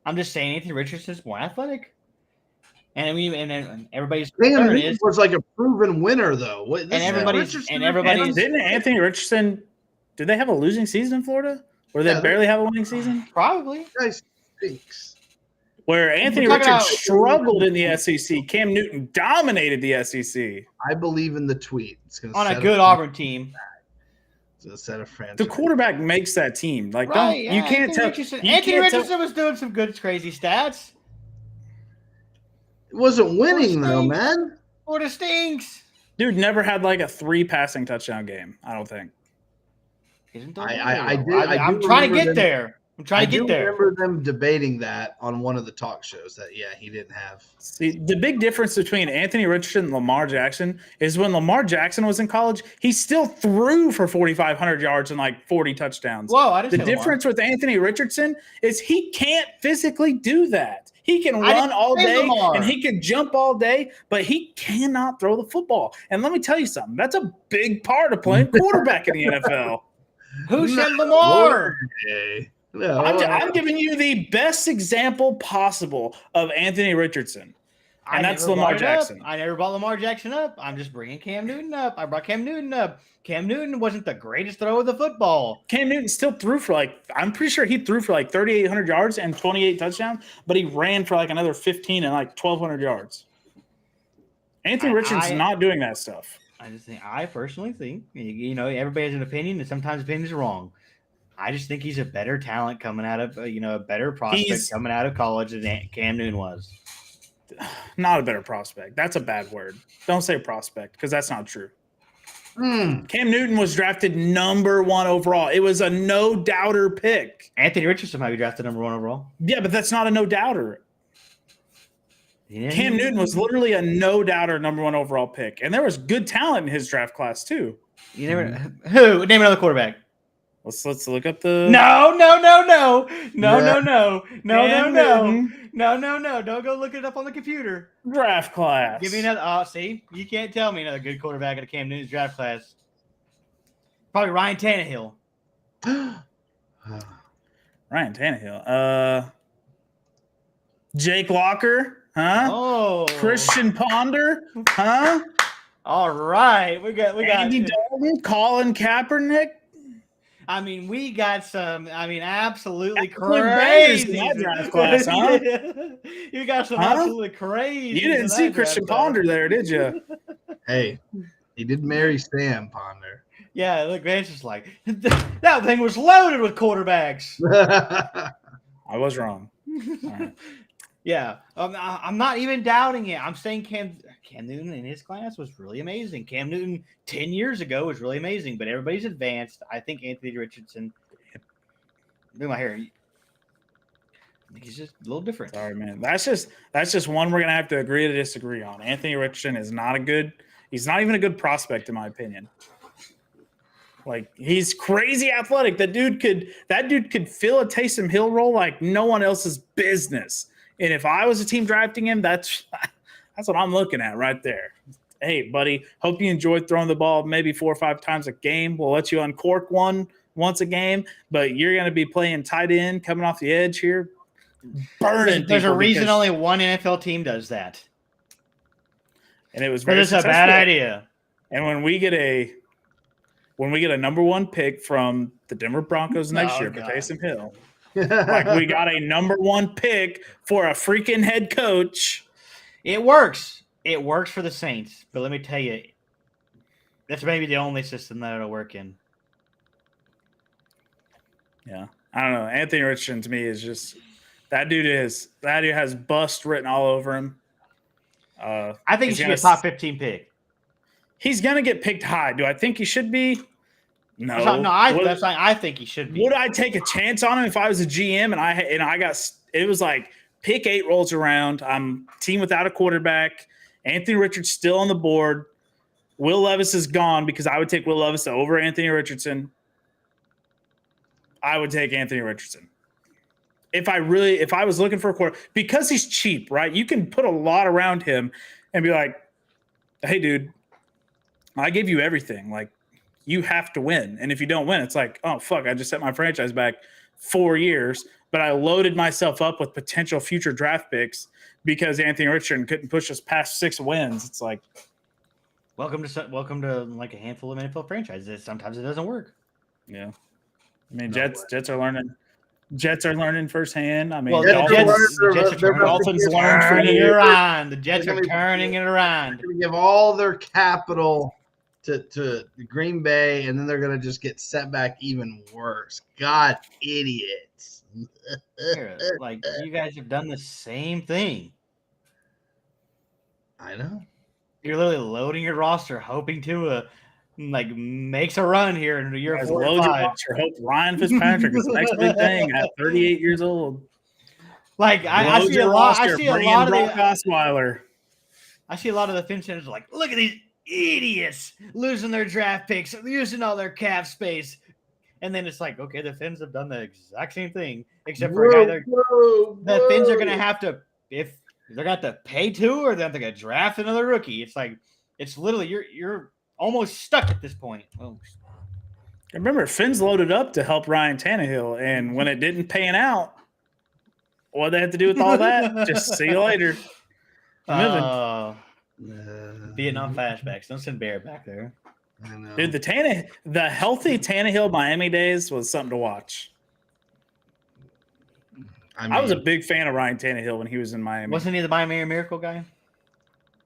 I'm just saying Anthony Richardson's more athletic. And everybody's Cam Newton was like a proven winner, though. Didn't Anthony Richardson? Did they have a losing season in Florida, or they barely have a winning season? Probably. Guys stinks. Where Anthony Richardson struggled in the SEC, Cam Newton dominated the SEC. I believe in the tweet. It's on a good Auburn team. It's a set of franchise. The quarterback makes that team. Like, you can't tell. Anthony Richardson was doing some good, crazy stats. It wasn't winning though, man. Florida stinks. Dude never had like a 3 passing touchdown game. I don't think. I'm trying to get there. I remember them debating that on one of the talk shows that he didn't have. See, the big difference between Anthony Richardson and Lamar Jackson is when Lamar Jackson was in college, he still threw for 4,500 yards and like 40 touchdowns. Whoa, I didn't The difference with Anthony Richardson is he can't physically do that. He can run all day and he can jump all day, but he cannot throw the football. And let me tell you something. That's a big part of playing quarterback in the NFL. Who said Lamar? No, I'm giving you the best example possible of Anthony Richardson, and that's Lamar Jackson. I never brought Lamar Jackson up. I'm just bringing Cam Newton up. I brought Cam Newton up. Cam Newton wasn't the greatest thrower of the football. Cam Newton still threw for I'm pretty sure he threw for 3,800 yards and 28 touchdowns, but he ran for another 15 and 1,200 yards. Anthony Richardson's not doing that stuff. I personally think, everybody has an opinion, and sometimes opinions are wrong. I just think he's a better talent coming out of, a better prospect coming out of college than Cam Newton was. Not a better prospect. That's a bad word. Don't say prospect because that's not true. Cam Newton was drafted number 1 overall. It was a no-doubter pick. Anthony Richardson might be drafted number 1 overall. Yeah, but that's not a no-doubter. Yeah. Cam Newton was literally a no-doubter number 1 overall pick. And there was good talent in his draft class too. You never who? Name another quarterback. Let's look up the No. Don't go look it up on the computer. Draft class. Give me another. See, you can't tell me another good quarterback in a Cam Newton's draft class. Probably Ryan Tannehill. Ryan Tannehill. Jake Locker, huh? Oh, Christian Ponder, huh? All right, we got Andy Dalton, Colin Kaepernick. We got some. Absolutely crazy in that draft class, huh? You got some absolutely crazy. You didn't see Christian Ponder there, did you? Hey, he did marry Sam Ponder. Yeah, look, Vance is like that thing was loaded with quarterbacks. I was wrong. All right. Yeah, I'm not even doubting it. I'm saying Cam Newton in his class was really amazing. Cam Newton 10 years ago was really amazing, but everybody's advanced. I think Anthony Richardson. Look at my hair. I think he's just a little different. Sorry, man. That's just one we're gonna have to agree to disagree on. Anthony Richardson is not he's not even a good prospect in my opinion. He's crazy athletic. That dude could fill a Taysom Hill role like no one else's business. And if I was a team drafting him, that's what I'm looking at right there. Hey, buddy, hope you enjoyed throwing the ball maybe 4 or 5 times a game. We'll let you uncork one once a game, but you're going to be playing tight end, coming off the edge here, burning. There's a reason only one NFL team does that. And it was very successful. It's a bad idea. And when we get a number 1 pick from the Denver Broncos next year for Taysom Hill, we got a number 1 pick for a freaking head coach. It works. It works for the Saints. But let me tell you, That's maybe the only system that it'll work in. Yeah, I don't know. Anthony Richardson to me is just that dude has bust written all over him. I think he he's should be a gonna- top 15 pick. He's gonna get picked high. Do I think he should be? No. I think he should be. Would I take a chance on him if I was a GM and I got it was like pick 8 rolls around. I'm team without a quarterback. Anthony Richardson's still on the board. Will Levis is gone because I would take Will Levis over Anthony Richardson. I would take Anthony Richardson. If I was looking for a quarter, because he's cheap, right? You can put a lot around him and be like, hey, dude, I give you everything. Like, you have to win. And if you don't win, it's like, oh, fuck, I just set my franchise back 4 years, but I loaded myself up with potential future draft picks because Anthony Richardson couldn't push us past 6 wins. It's like, welcome to like a handful of NFL franchises. Sometimes it doesn't work. yeah. I mean, Jets are learning. Jets are learning firsthand. I mean, Well, Dolphins learned for turning it years. around. The Jets are turning it around. They're going to give all their capital to Green Bay, and then they're going to just get set back even worse. God, idiots. Like, you guys have done the same thing. I know. You're literally loading your roster, hoping to makes a run here in the year 4 or 5. Hope Ryan Fitzpatrick is the next big thing at 38 years old. Like I see a lot. I see a lot of Osweiler. I see a lot of the Finch centers like, look at these idiots losing their draft picks, using all their cap space, and then it's like, okay, the Finns have done the exact same thing, except for a guy. The Finns are going to have to, if they're going to have to pay 2, or they're going to draft another rookie. It's like, it's literally you're almost stuck at this point. Oh. Remember, Finn's loaded up to help Ryan Tannehill, and when it didn't pan out, what they had to do with all that? Just see you later. Vietnam flashbacks. Don't send Bear back there. I know. Dude, the healthy Tannehill Miami days was something to watch. I was a big fan of Ryan Tannehill when he was in Miami. Wasn't he the Miami Miracle guy?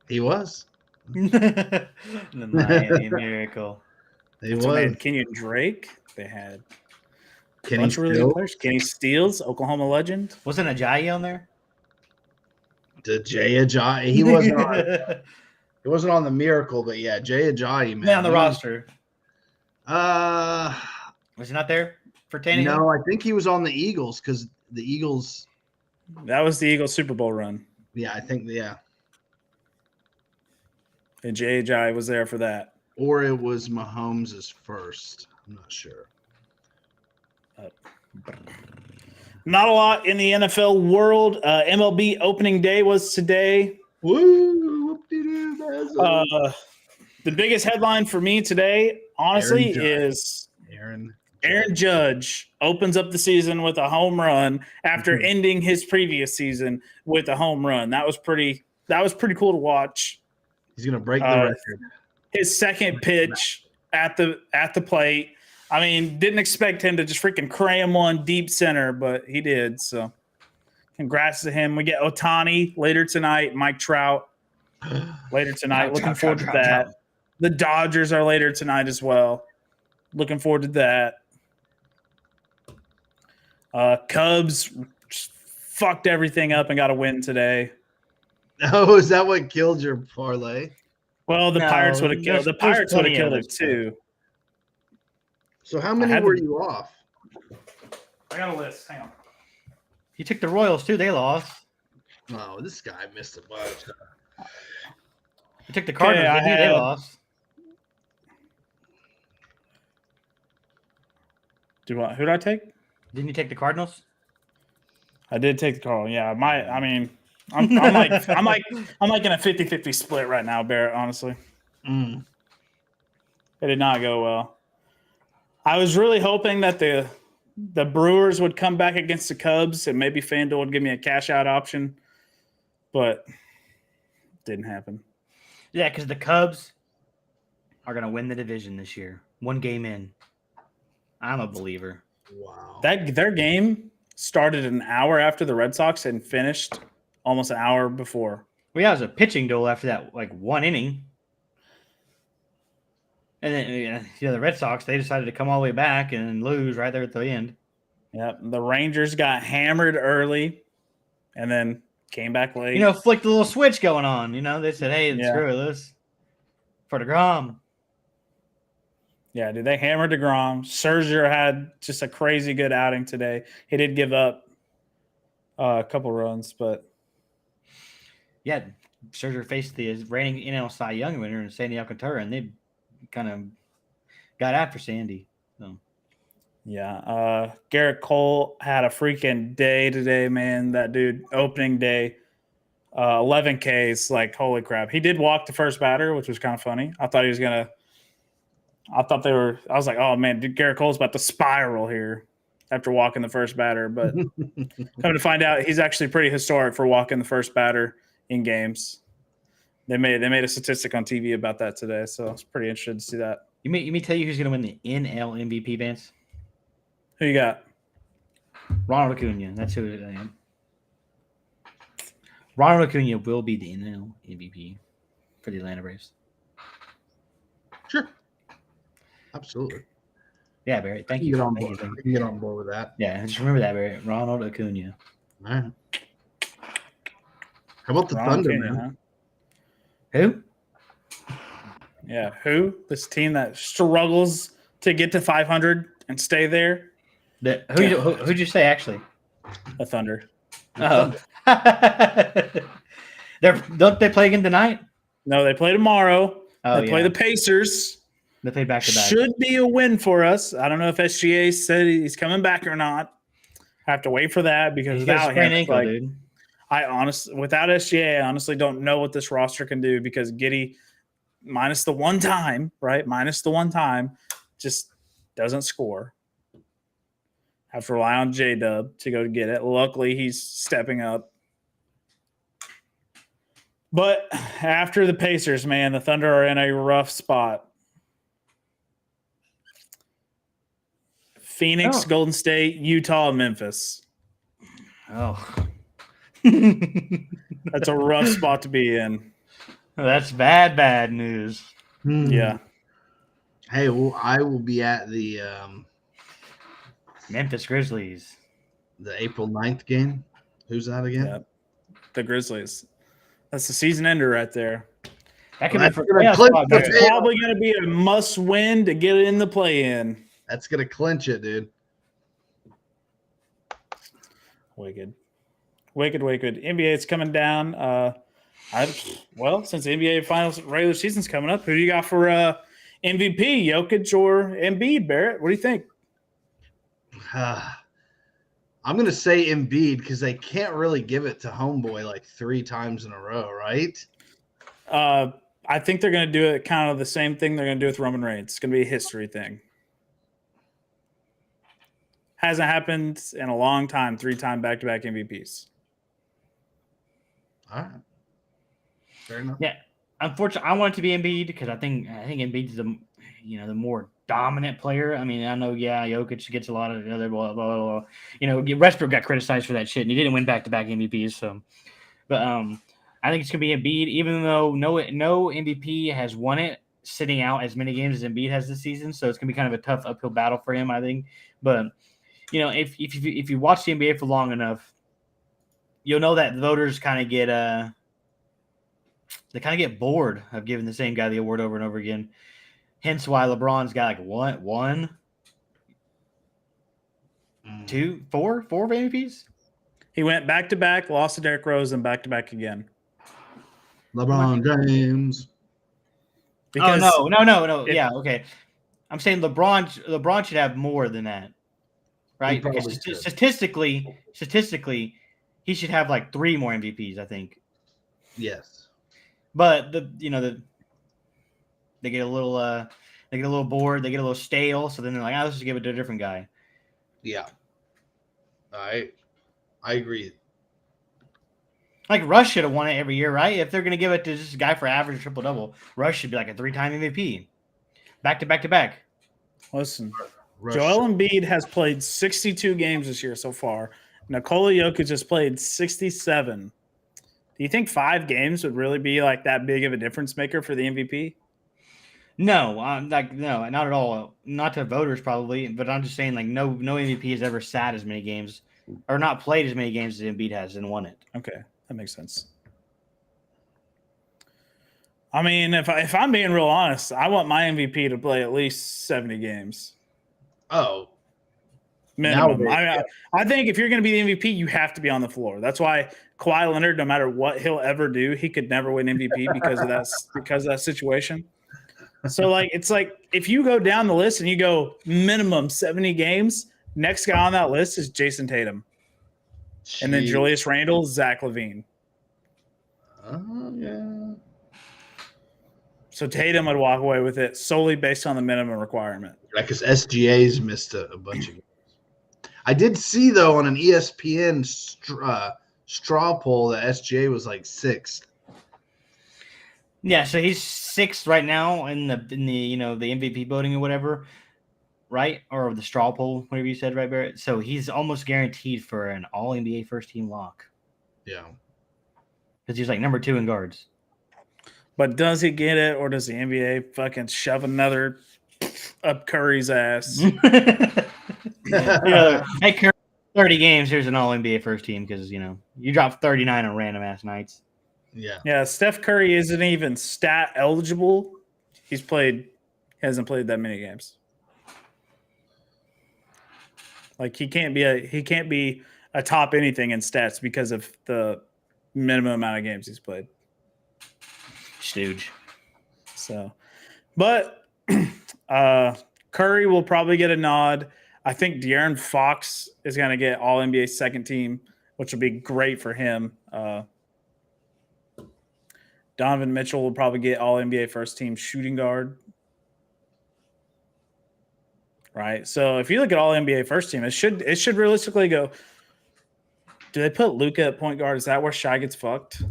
He was. The Miami Miracle. He was. They had Kenyon Drake. They had Kenny players. Kenny Steele, Oklahoma legend. Wasn't Ajayi on there? Jay Ajayi. He wasn't on. He wasn't on the Miracle, but yeah, Jay Ajayi, man. Yeah, on the roster. Was he not there for Tannehill? No, I think he was on the Eagles because the Eagles. That was the Eagles Super Bowl run. Yeah, I think And Jay Ajayi was there for that. Or it was Mahomes' first. I'm not sure. Not a lot in the NFL world. MLB opening day was today. Woo! The biggest headline for me today, honestly, is Aaron Judge opens up the season with a home run after ending his previous season with a home run. That was pretty cool to watch. He's gonna break the record. His second pitch at the plate. I mean, didn't expect him to just freaking cram one deep center, but he did. So, congrats to him. We get Ohtani later tonight. Mike Trout later tonight. Looking forward to that. The Dodgers are later tonight as well. Looking forward to that. Cubs fucked everything up and got a win today. Oh, is that what killed your parlay? Well, the Pirates would have killed. The Pirates would have killed it too. So how many were you off? I got a list. Hang on. He took the Royals too. They lost. Oh, this guy missed a bunch. He took the Cardinals. They lost. Who did I take? Didn't you take the Cardinals? I did take the Cardinals. Yeah, I'm like in a 50-50 split right now, Barrett, honestly. It did not go well. I was really hoping that the Brewers would come back against the Cubs and maybe FanDuel would give me a cash out option, but it didn't happen. Yeah, because the Cubs are going to win the division this year. 1 game in. I'm a believer. Wow. Their game started an hour after the Red Sox and finished almost an hour before. Well, yeah, it was a pitching duel after that, like 1 inning. And then the Red Sox, they decided to come all the way back and lose right there at the end. Yep. The Rangers got hammered early and then came back late. Flicked a little switch going on. They said, hey, Yeah. screw this for DeGrom. Yeah, dude, they hammered DeGrom. Scherzer had just a crazy good outing today. He did give up a couple runs, but yeah, Scherzer faced the reigning NL Cy Young winner in Sandy Alcantara, and they kind of got after Sandy. So. Yeah, Garrett Cole had a freaking day today, man. That dude, opening day, 11 Ks, like holy crap. He did walk the first batter, which was kind of funny. I thought I was like, oh man, dude, Garrett Cole's about to spiral here after walking the first batter. But coming to find out, he's actually pretty historic for walking the first batter in games. They made a statistic on TV about that today, so I was pretty interested to see that. You may tell you who's going to win the NL MVP, Vance? Who you got? Ronald Acuna. That's who I am. Ronald Acuna will be the NL MVP for the Atlanta Braves. Sure. Absolutely. Yeah, Barry. Thank you. Get on board. We can get on board with that. Yeah, just remember that, Barry. Ronald Acuna. All right. How about the Ronald Thunder, Acuna, man? huh? Who? Yeah, who? This team that struggles to get to 500 and stay there? Who'd you say, actually? The Thunder. Oh. Don't they play again tonight? No, they play tomorrow. Oh, They play the Pacers. They play back to back. Should be a win for us. I don't know if SGA said he's coming back or not. I have to wait for that because He's got a without sprained him, ankle, like, dude. without SGA, I honestly don't know what this roster can do because Giddey, minus the one time, just doesn't score. Have to rely on J-Dub to go get it. Luckily, he's stepping up. But after the Pacers, man, the Thunder are in a rough spot. Phoenix, Golden State, Utah, Memphis. Oh. That's a rough spot to be in. That's bad news. Yeah. Hey, well, I will be at the Memphis Grizzlies. April 9th game. Who's that again? Yeah. The Grizzlies. That's the season ender right there. That could Well, be for that's gonna clip the That's tail. probably going to be a must-win to get in the play-in. That's gonna clinch it, dude. Wicked. NBA's coming down. Since the NBA finals regular season's coming up, who do you got for MVP, Jokic or Embiid, Barrett? What do you think? I'm gonna say Embiid because they can't really give it to homeboy like 3 times in a row, right? I think they're going to do it kind of the same thing they're going to do with Roman Reigns. It's going to be a history thing. Hasn't happened in a long time. 3-time back-to-back MVPs. All right. Fair enough. Yeah. Unfortunately, I want it to be Embiid because I think Embiid's the more dominant player. I mean, I know, Jokic gets a lot of the other blah, blah, blah, blah. Westbrook got criticized for that shit, and he didn't win back-to-back MVPs. So, but I think it's gonna be Embiid, even though no MVP has won it sitting out as many games as Embiid has this season. So it's gonna be kind of a tough uphill battle for him, I think. But if you watch the NBA for long enough, you'll know that voters kind of get bored of giving the same guy the award over and over again. Hence why LeBron's got like one, 2, 4 MVPs. He went back-to-back, lost to Derrick Rose, and back-to-back again. LeBron James. Because no. Yeah, okay. I'm saying LeBron should have more than that, right? Because statistically, he should have like 3 more MVPs, I think. Yes. But they get a little bored, they get a little stale, so then they're like, let's just give it to a different guy. Yeah. I agree. Like Rush should have won it every year, right? If they're going to give it to just a guy for average triple-double, Rush should be like a 3-time MVP. Back to back. Listen, Rush. Joel Embiid has played 62 games this year so far. Nikola Jokic has played 67. Do you think 5 games would really be like that big of a difference maker for the MVP? No, no, not at all. Not to voters probably, but I'm just saying like no MVP has ever sat as many games or not played as many games as Embiid has and won it. Okay, that makes sense. I mean, if I'm being real honest, I want my MVP to play at least 70 games Oh, minimum. nowadays, I think if you're going to be the MVP, you have to be on the floor. That's why Kawhi Leonard, no matter what he'll ever do, he could never win MVP because of that situation. So like it's like if you go down the list and you go minimum 70 games, next guy on that list is Jason Tatum, and then Jeez. Julius Randle, Zach LaVine. Oh yeah. So Tatum would walk away with it solely based on the minimum requirement. Right, because SGA's missed a bunch of games. I did see though on an ESPN straw poll that SGA was like 6th. Yeah, so he's 6th right now in the the MVP voting or whatever, right? Or the straw poll, whatever you said, right, Barrett? So he's almost guaranteed for an All NBA first team lock Yeah. because he's like number 2 in guards. But does he get it, or does the NBA fucking shove another up Curry's ass? Hey, Curry, 30 games. Here's an All NBA first team because you dropped 39 on random ass nights. Yeah. Yeah, Steph Curry isn't even stat eligible. Hasn't played that many games. Like he can't be a top anything in stats because of the minimum amount of games he's played. Stooge. So, but Curry will probably get a nod. I think De'Aaron Fox is going to get All NBA second team, which will be great for him. Donovan Mitchell will probably get All NBA first team shooting guard. Right. So if you look at All NBA first team, it should realistically go. Do they put Luka at point guard? Is that where Shai gets fucked?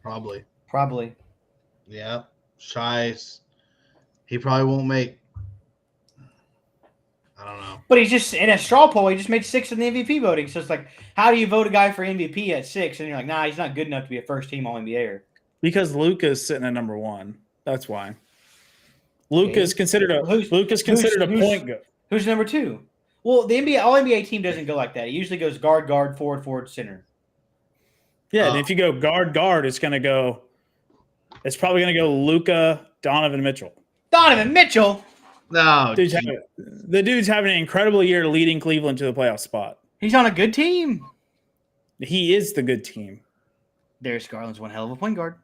Probably. Yeah. Shy's. He probably won't make. I don't know. But he's just in a straw poll. He just made 6th in the MVP voting. So it's like, how do you vote a guy for MVP at 6? And you're like, nah, he's not good enough to be a first team All NBAer. Because Luka's sitting at number 1. That's why. Luka's considered a point guard. Who's number 2? Well, the NBA All NBA team doesn't go like that. It usually goes guard, forward, center. Yeah, and if you go guard, it's probably going to go Luka, Donovan Mitchell. Donovan Mitchell? No. The dude's having an incredible year leading Cleveland to the playoff spot. He's on a good team. He is the good team. Darius Garland's one hell of a point guard.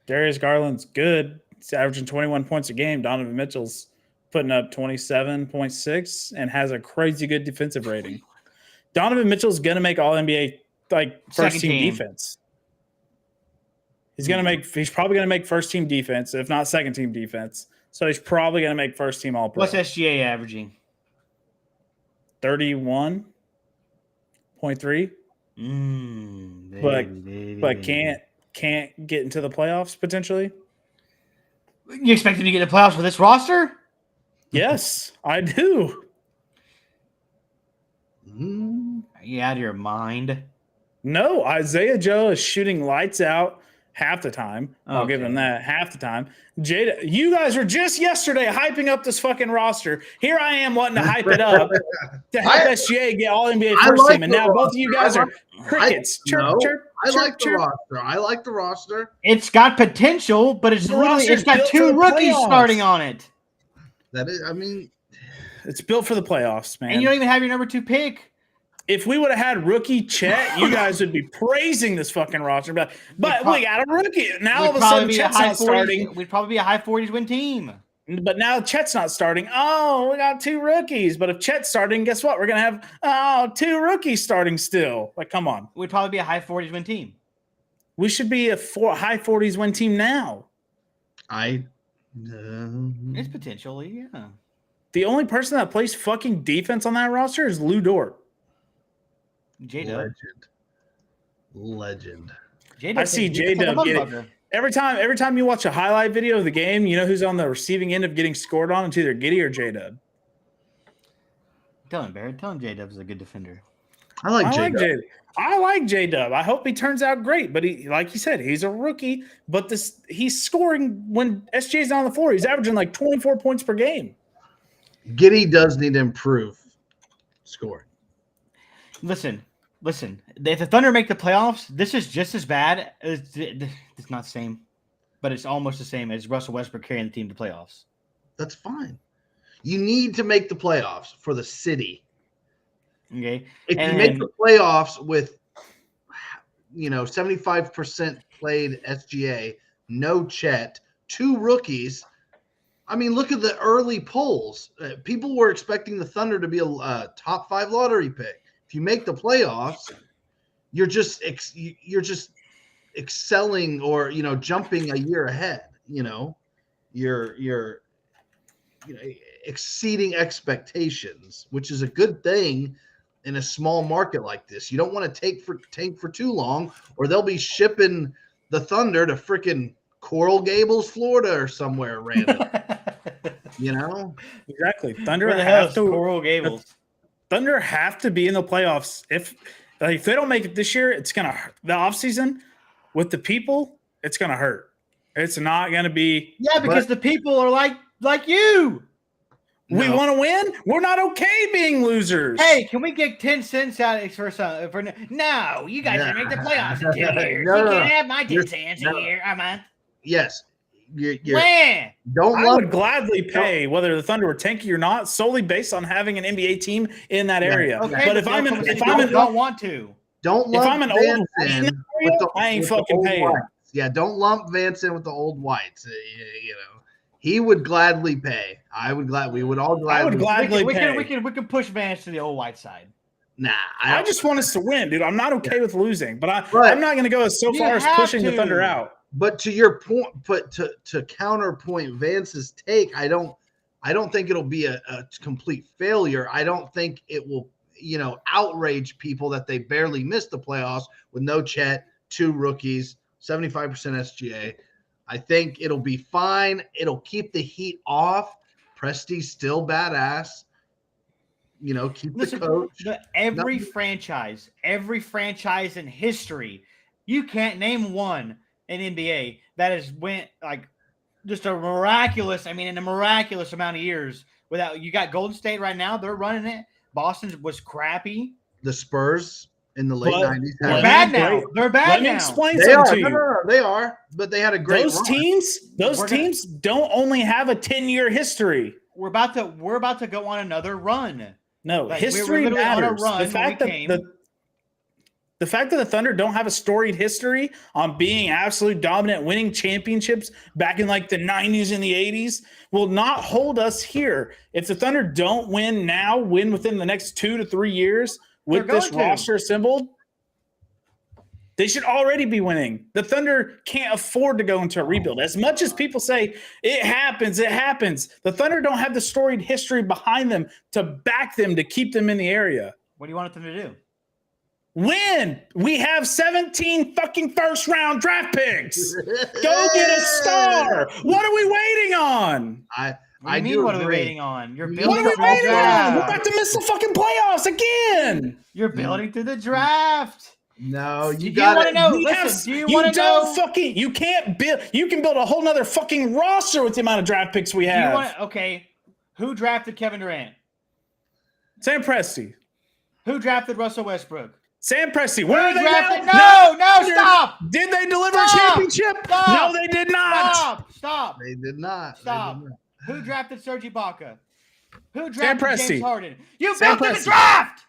Darius Garland's good. He's averaging 21 points a game. Donovan Mitchell's putting up 27.6 and has a crazy good defensive rating. Donovan Mitchell's going to make All NBA first team defense. He's probably going to make first team defense, if not second team defense. So he's probably going to make first team All Pro. What's SGA averaging? 31.3. But can't get into the playoffs potentially. You expect him to get in the playoffs with this roster? Yes, I do. Are you out of your mind? No, Isaiah Joe is shooting lights out half the time. I'll give him that half the time. Jada, you guys were just yesterday hyping up this fucking roster. Here I am wanting to hype it up to help SGA get All NBA first team, and now both of you guys are crickets. I like the roster. It's got potential, but it's got 2 rookies starting on it. That is, I mean, it's built for the playoffs, man. And you don't even have your number 2 pick. If we would have had rookie Chet, you guys would be praising this fucking roster. But we got a rookie. Now all of a sudden Chet's not starting. We'd probably be a high 40s win team. But now Chet's not starting. Oh, we got 2 rookies. But if Chet's starting, guess what? We're going to have 2 rookies starting still. Like, come on. We'd probably be a high 40s win team. We should be a high 40s win team now. It's potentially, yeah. The only person that plays fucking defense on that roster is Lou Dort. Legend. I see J-Dub get it. Every time you watch a highlight video of the game, you know who's on the receiving end of getting scored on? It's either Giddey or J-Dub. Tell him, Barrett. Tell him J-Dub's a good defender. I like J-Dub. I like J-Dub. I hope he turns out great. But he, like you said, he's a rookie. But he's scoring when SJ's on the floor. He's averaging like 24 points per game. Giddy does need to improve scoring. Listen. If the Thunder make the playoffs, this is just as bad. It's not the same, but it's almost the same as Russell Westbrook carrying the team to playoffs. That's fine. You need to make the playoffs for the city. Okay. If you make the playoffs with, 75% played SGA, no Chet, 2 rookies. I mean, look at the early polls. People were expecting the Thunder to be a top 5 lottery pick. If you make the playoffs, you're just excelling or jumping a year ahead. You're exceeding expectations, which is a good thing in a small market like this. You don't want to tank for too long, or they'll be shipping the Thunder to freaking Coral Gables, Florida, or somewhere random. Exactly. Thunder Where the hell have is to Coral Gables? Thunder have to be in the playoffs. If they don't make it this year, it's gonna hurt. The offseason with the people, it's gonna hurt. It's not gonna be. Yeah, because the people are like you. We want to win. We're not okay being losers. Hey, can we get 10 cents out for no? You guys didn't make the playoffs in 10 years. You can't have my 10 cents a year a month. Yes. I would gladly pay whether the Thunder were tanky or not, solely based on having an NBA team in that area. Okay, but if I'm don't want to. Don't lump if I'm an Vance old in area, with the, I ain't with the fucking old paying. whites. Yeah, don't lump Vance in with the old whites. He would gladly pay. We would all gladly. I would gladly pay. We can push Vance to the old white side. Nah, I just want us to win, dude. I'm not okay with losing, but I'm not going to go so far as pushing the Thunder out. But to your point, to counterpoint Vance's take, I don't think it'll be a complete failure. I don't think it will, outrage people that they barely missed the playoffs with no Chet, 2 rookies, 75% SGA. I think it'll be fine. It'll keep the heat off. Presti's still badass. Keep the coach. Every franchise in history, you can't name one in NBA that has went just a miraculous amount of years without. You got Golden State right now; they're running it. Boston was crappy. The Spurs in the late 90s. They're bad now. They're bad now. Let me explain something to you. No, they are, but they had a great run. Those teams don't only have a 10-year history. We're about to go on another run. No, history matters. The fact that the Thunder don't have a storied history on being absolute dominant, winning championships back in the 90s and the 80s will not hold us here. If the Thunder don't win now, win within the next 2 to 3 years with this roster assembled, they should already be winning. The Thunder can't afford to go into a rebuild. As much as people say it happens. The Thunder don't have the storied history behind them to back them, to keep them in the area. What do you want them to do? Win. We have 17 fucking first-round draft picks. Go get a star. What are we waiting on? What are we waiting on? You're building. What are we waiting on? We're about to miss the fucking playoffs again. You're building through the draft. No, you got to know. You can't build. You can build a whole nother fucking roster with the amount of draft picks we have. Who drafted Kevin Durant? Sam Presti. Who drafted Russell Westbrook? Sam Presti. Where are they now? No, stop. Did they deliver a championship? Stop. No, they did not. Stop. They did not. Stop. Who drafted Serge Ibaka? Who Sam drafted Presti. James Harden? You built the draft.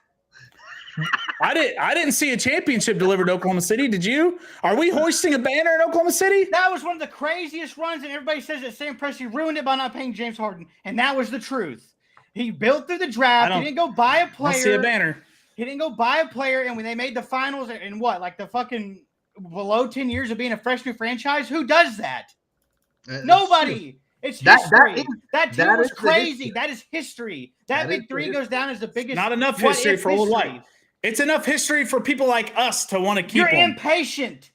I didn't see a championship delivered to Oklahoma City. Did you? Are we hoisting a banner in Oklahoma City? That was one of the craziest runs, and everybody says that Sam Presti ruined it by not paying James Harden, and that was the truth. He built through the draft. He didn't go buy a player. I see a banner. He didn't go buy a player, and when they made the finals in the fucking below 10 years of being a freshman franchise, who does that? Nobody. True. It's history. That team was crazy. That is history. That big three goes down as the biggest. Not enough history for old white. It's enough history for people like us to want to keep You're them. Impatient.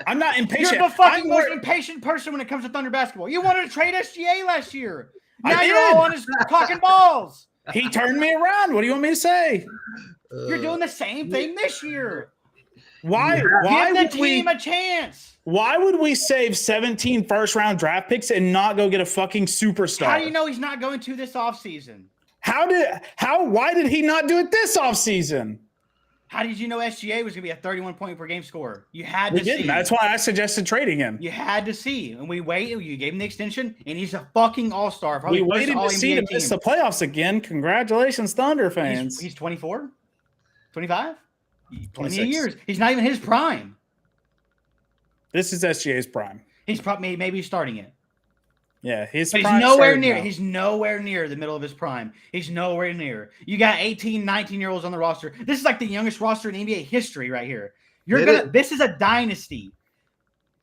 I'm not impatient. You're the fucking most impatient person when it comes to Thunder basketball. You wanted to trade SGA last year. Now you're all on his cock and balls. He turned me around. What do you want me to say? You're doing the same thing this year. Why Give the would team a chance. Why would we save 17 first-round draft picks and not go get a fucking superstar? How do you know he's not going to this offseason? Why did he not do it this offseason? How did you know SGA was going to be a 31-point-per-game scorer? You had to see. That's why I suggested trading him. You had to see. And we waited. You gave him the extension, and he's a fucking all-star. We waited to see him miss the playoffs again. Congratulations, Thunder fans. He's 24? 25? 26 years. He's not even his prime. This is SGA's prime. He's probably maybe starting it. Yeah, he's nowhere near. He's nowhere near the middle of his prime. He's nowhere near. You got 18, 19-year-olds on the roster. This is like the youngest roster in NBA history right here. This is a dynasty.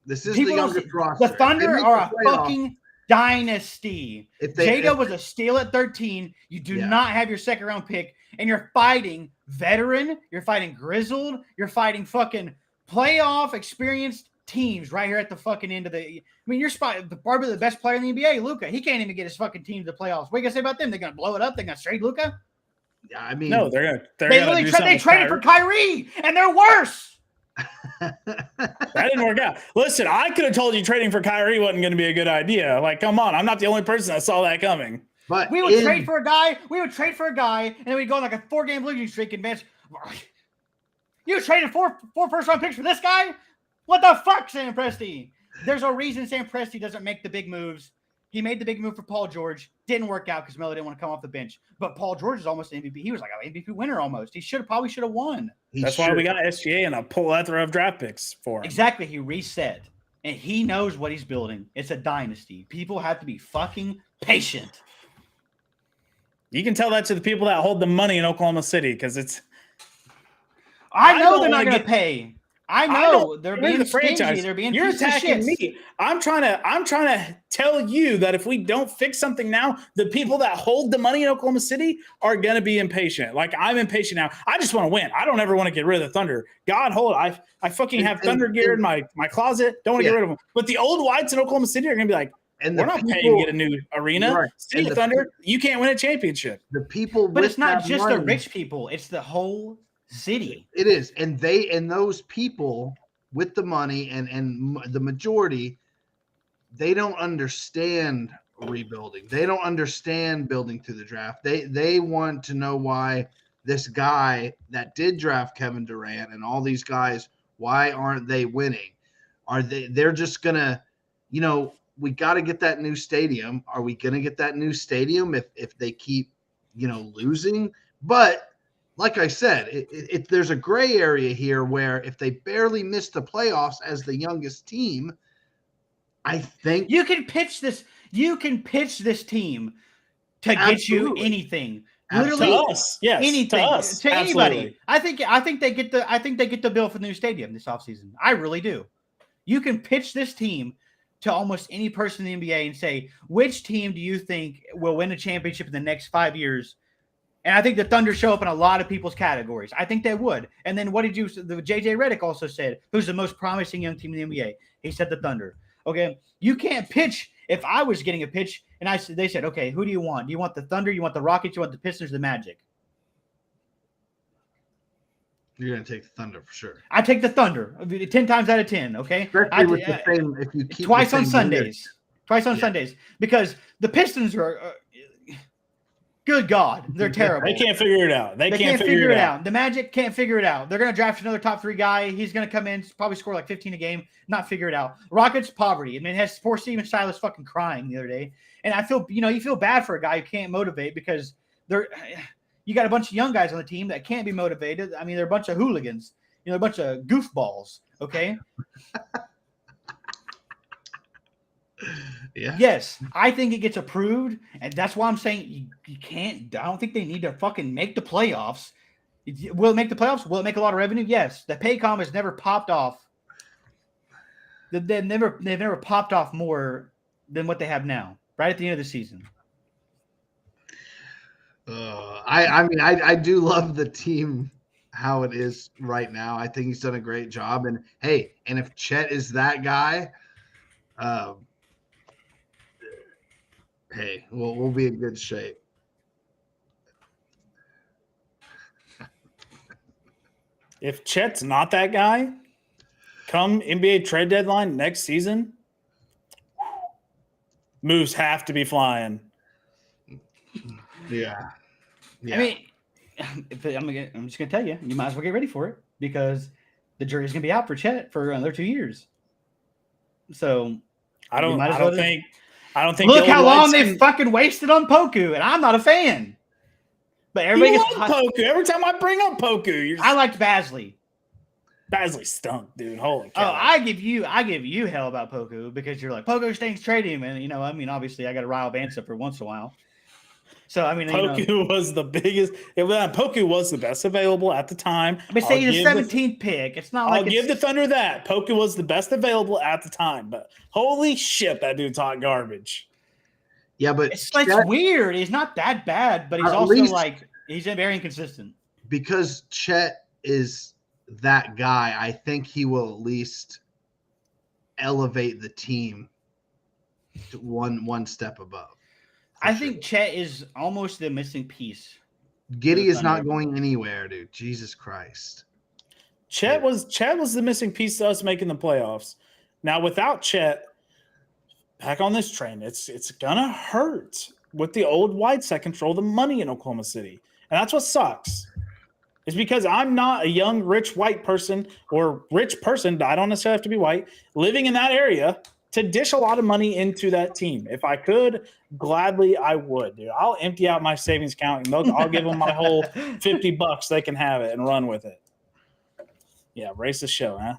This is the youngest roster. The Thunder are a fucking dynasty. Jada was a steal at 13. You do not have your second round pick, and you're fighting veteran. You're fighting grizzled. You're fighting fucking playoff experienced teams right here at the fucking end of the. I mean, you're probably the best player in the NBA, Luka. He can't even get his fucking team to the playoffs. What are you gonna say about them? They're gonna blow it up. They're gonna trade Luka. Yeah, I mean, no, they're they traded for Kyrie, and they're worse. That didn't work out. Listen, I could have told you trading for Kyrie wasn't going to be a good idea. Like, come on, I'm not the only person that saw that coming. But we would trade for a guy. And then we'd go on like a 4-game losing streak and advance. You traded four first-round picks for this guy? What the fuck, Sam Presti? There's a reason Sam Presti doesn't make the big moves. He made the big move for Paul George. Didn't work out because Melo didn't want to come off the bench. But Paul George is almost an MVP. He was like an MVP winner almost. He probably should have won. That's why we got SGA and a plethora of draft picks for him. Exactly. He reset. And he knows what he's building. It's a dynasty. People have to be fucking patient. You can tell that to the people that hold the money in Oklahoma City because it's. I know they're not going to pay. I know they're being stingy. They're being. You're attacking me. I'm trying to tell you that if we don't fix something now, the people that hold the money in Oklahoma City are going to be impatient. Like I'm impatient now. I just want to win. I don't ever want to get rid of the Thunder. God, hold it. I fucking have Thunder gear in my closet. Don't want to get rid of them. But the old whites in Oklahoma City are going to be like, we're not paying to get a new arena. Right. See the Thunder, you can't win a championship. The people, but it's not just the rich people. It's the whole city. It is, and those people with the money and the majority, they don't understand rebuilding. They don't understand building through the draft. They want to know why this guy that did draft Kevin Durant and all these guys, why aren't they winning? They're just gonna, we got to get that new stadium. Are we gonna get that new stadium if they keep, losing? But like I said, there's a gray area here where if they barely miss the playoffs as the youngest team, I think you can pitch this. You can pitch this team to get you anything. Literally, to us, yes, anything to us, to absolutely. anybody. I think they get the bill for the new stadium this offseason. I really do. You can pitch this team to almost any person in the NBA and say, which team do you think will win a championship in the next 5 years? And I think the Thunder show up in a lot of people's categories. I think they would. And then what did JJ Redick also said, who's the most promising young team in the NBA? He said the Thunder. Okay, you can't pitch. If I was getting a pitch and they said, okay, who do you want? Do you want the Thunder? You want the Rockets? You want the Pistons? The Magic? You're going to take the Thunder for sure. I take the Thunder 10 times out of 10. Okay, especially with the same. If you keep twice on Sundays, Sundays, because the Pistons are. Good God, they're terrible. They can't figure it out. They can't figure it out. The Magic can't figure it out. They're going to draft another top 3 guy. He's going to come in, probably score like 15 a game, not figure it out. Rockets, poverty. I mean, it has poor Steven Silas fucking crying the other day. And I feel, you feel bad for a guy who can't motivate because you got a bunch of young guys on the team that can't be motivated. I mean, they're a bunch of hooligans. A bunch of goofballs, okay? Yeah. Yes, I think it gets approved, and that's why I'm saying you can't. I don't think they need to fucking make the playoffs. Will it make the playoffs? Will it make a lot of revenue? Yes. The Paycom has never popped off. They've never popped off more than what they have now. Right at the end of the season. I do love the team how it is right now. I think he's done a great job, and if Chet is that guy. Hey, we'll be in good shape. If Chet's not that guy, come NBA trade deadline next season, moves have to be flying. Yeah. I mean, I'm just gonna tell you, you might as well get ready for it because the jury's gonna be out for Chet for another 2 years. So I don't think look the how old long Whites they fucking wasted on Poku, and I'm not a fan. But everybody You gets love Poku. Every time I bring up Poku, I liked Basley. Basley stunk, dude. Holy Oh, cow. I give you hell about Poku because you're like Poku stinks, trade him, and obviously I got to rile Vance up for once in a while. So Poku was the biggest. Poku was the best available at the time. Say he's a 17th pick. It's not like I'll give the Thunder that. Poku was the best available at the time, but holy shit, that dude's hot garbage. Yeah, but it's weird. He's not that bad, but he's also he's very inconsistent. Because Chet is that guy, I think he will at least elevate the team to one step above. I think Chet is almost the missing piece. Giddey is not going anywhere, dude. Jesus Christ. Chet was the missing piece to us making the playoffs. Now without Chet back on this train, it's gonna hurt with the old whites that control the money in Oklahoma City. And that's what sucks. It's because I'm not a young, rich white person or rich person, I don't necessarily have to be white, living in that area to dish a lot of money into that team. If I could, gladly I would, dude. I'll empty out my savings account and I'll give them my whole $50. They can have it and run with it. Yeah, racist show, huh?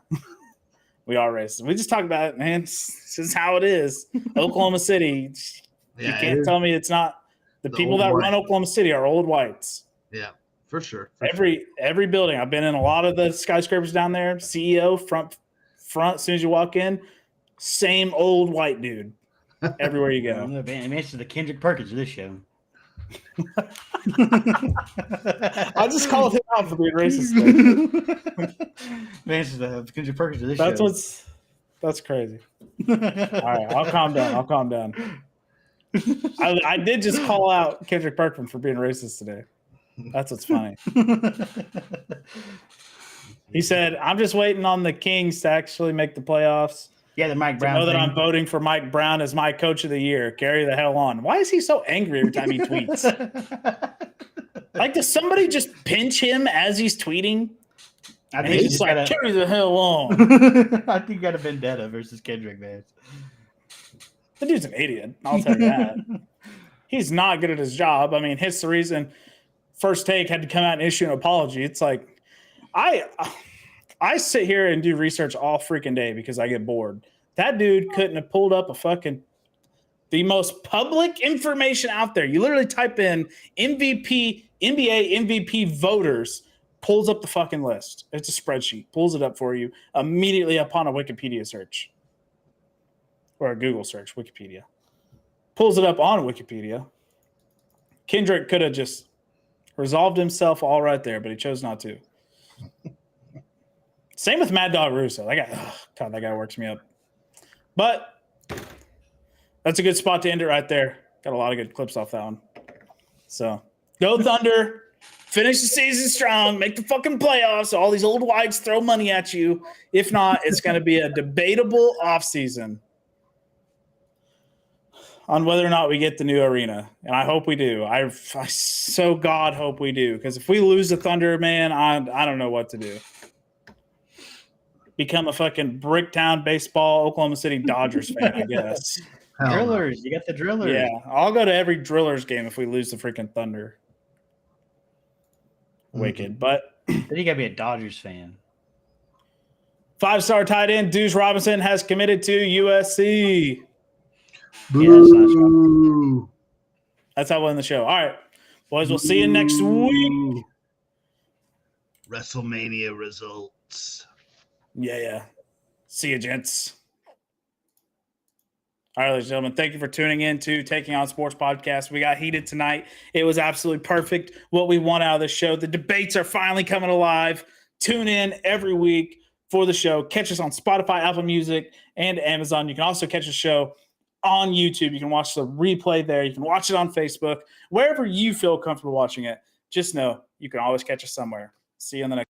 We are racist. We just talk about it, man. This is how it is. Oklahoma City. You can't tell me it's not. The people that run Oklahoma City are old whites. Yeah, for sure. Every building. I've been in a lot of the skyscrapers down there. CEO front. As soon as you walk in, same old white dude. Everywhere you go. Man, it's the Kendrick Perkins of this show. I just called him out for being racist. Man, it's the Kendrick Perkins of this show. That's crazy. All right, I'll calm down. I did just call out Kendrick Perkins for being racist today. That's what's funny. He said, "I'm just waiting on the Kings to actually make the playoffs." Yeah, the Mike Brown. Know that I'm voting for Mike Brown as my coach of the year. Carry the hell on. Why is he so angry every time he tweets? Like, does somebody just pinch him as he's tweeting? I think he's just like, carry the hell on. I think you got a vendetta versus Kendrick, man. The dude's an idiot. I'll tell you that. He's not good at his job. I mean, his the reason First Take had to come out and issue an apology. It's like, I sit here and do research all freaking day because I get bored. That dude couldn't have pulled up the most public information out there. You literally type in NBA MVP voters, pulls up the fucking list. It's a spreadsheet, pulls it up for you immediately upon a Wikipedia search or a Google search, Wikipedia. Pulls it up on Wikipedia. Kendrick could have just resolved himself all right there, but he chose not to. Same with Mad Dog Russo. That guy works me up. But that's a good spot to end it right there. Got a lot of good clips off that one. So go Thunder. Finish the season strong. Make the fucking playoffs. All these old whites throw money at you. If not, it's going to be a debatable offseason on whether or not we get the new arena. And I hope we do. I so God hope we do. Because if we lose the Thunder, man, I don't know what to do. Become a fucking Bricktown baseball Oklahoma City Dodgers fan, I guess. Drillers. You got the Drillers. Yeah, I'll go to every Drillers game if we lose the freaking Thunder. Wicked. But then you got to be a Dodgers fan. 5-star tight end Deuce Robinson has committed to USC. Boo. That's how we'll end the show. All right, boys, we'll see you next week. WrestleMania results. Yeah. See you, gents. All right, ladies and gentlemen, thank you for tuning in to Taking On Sports Podcast. We got heated tonight. It was absolutely perfect what we want out of the show. The debates are finally coming alive. Tune in every week for the show. Catch us on Spotify, Apple Music, and Amazon. You can also catch the show on YouTube. You can watch the replay there. You can watch it on Facebook. Wherever you feel comfortable watching it, just know you can always catch us somewhere. See you on the next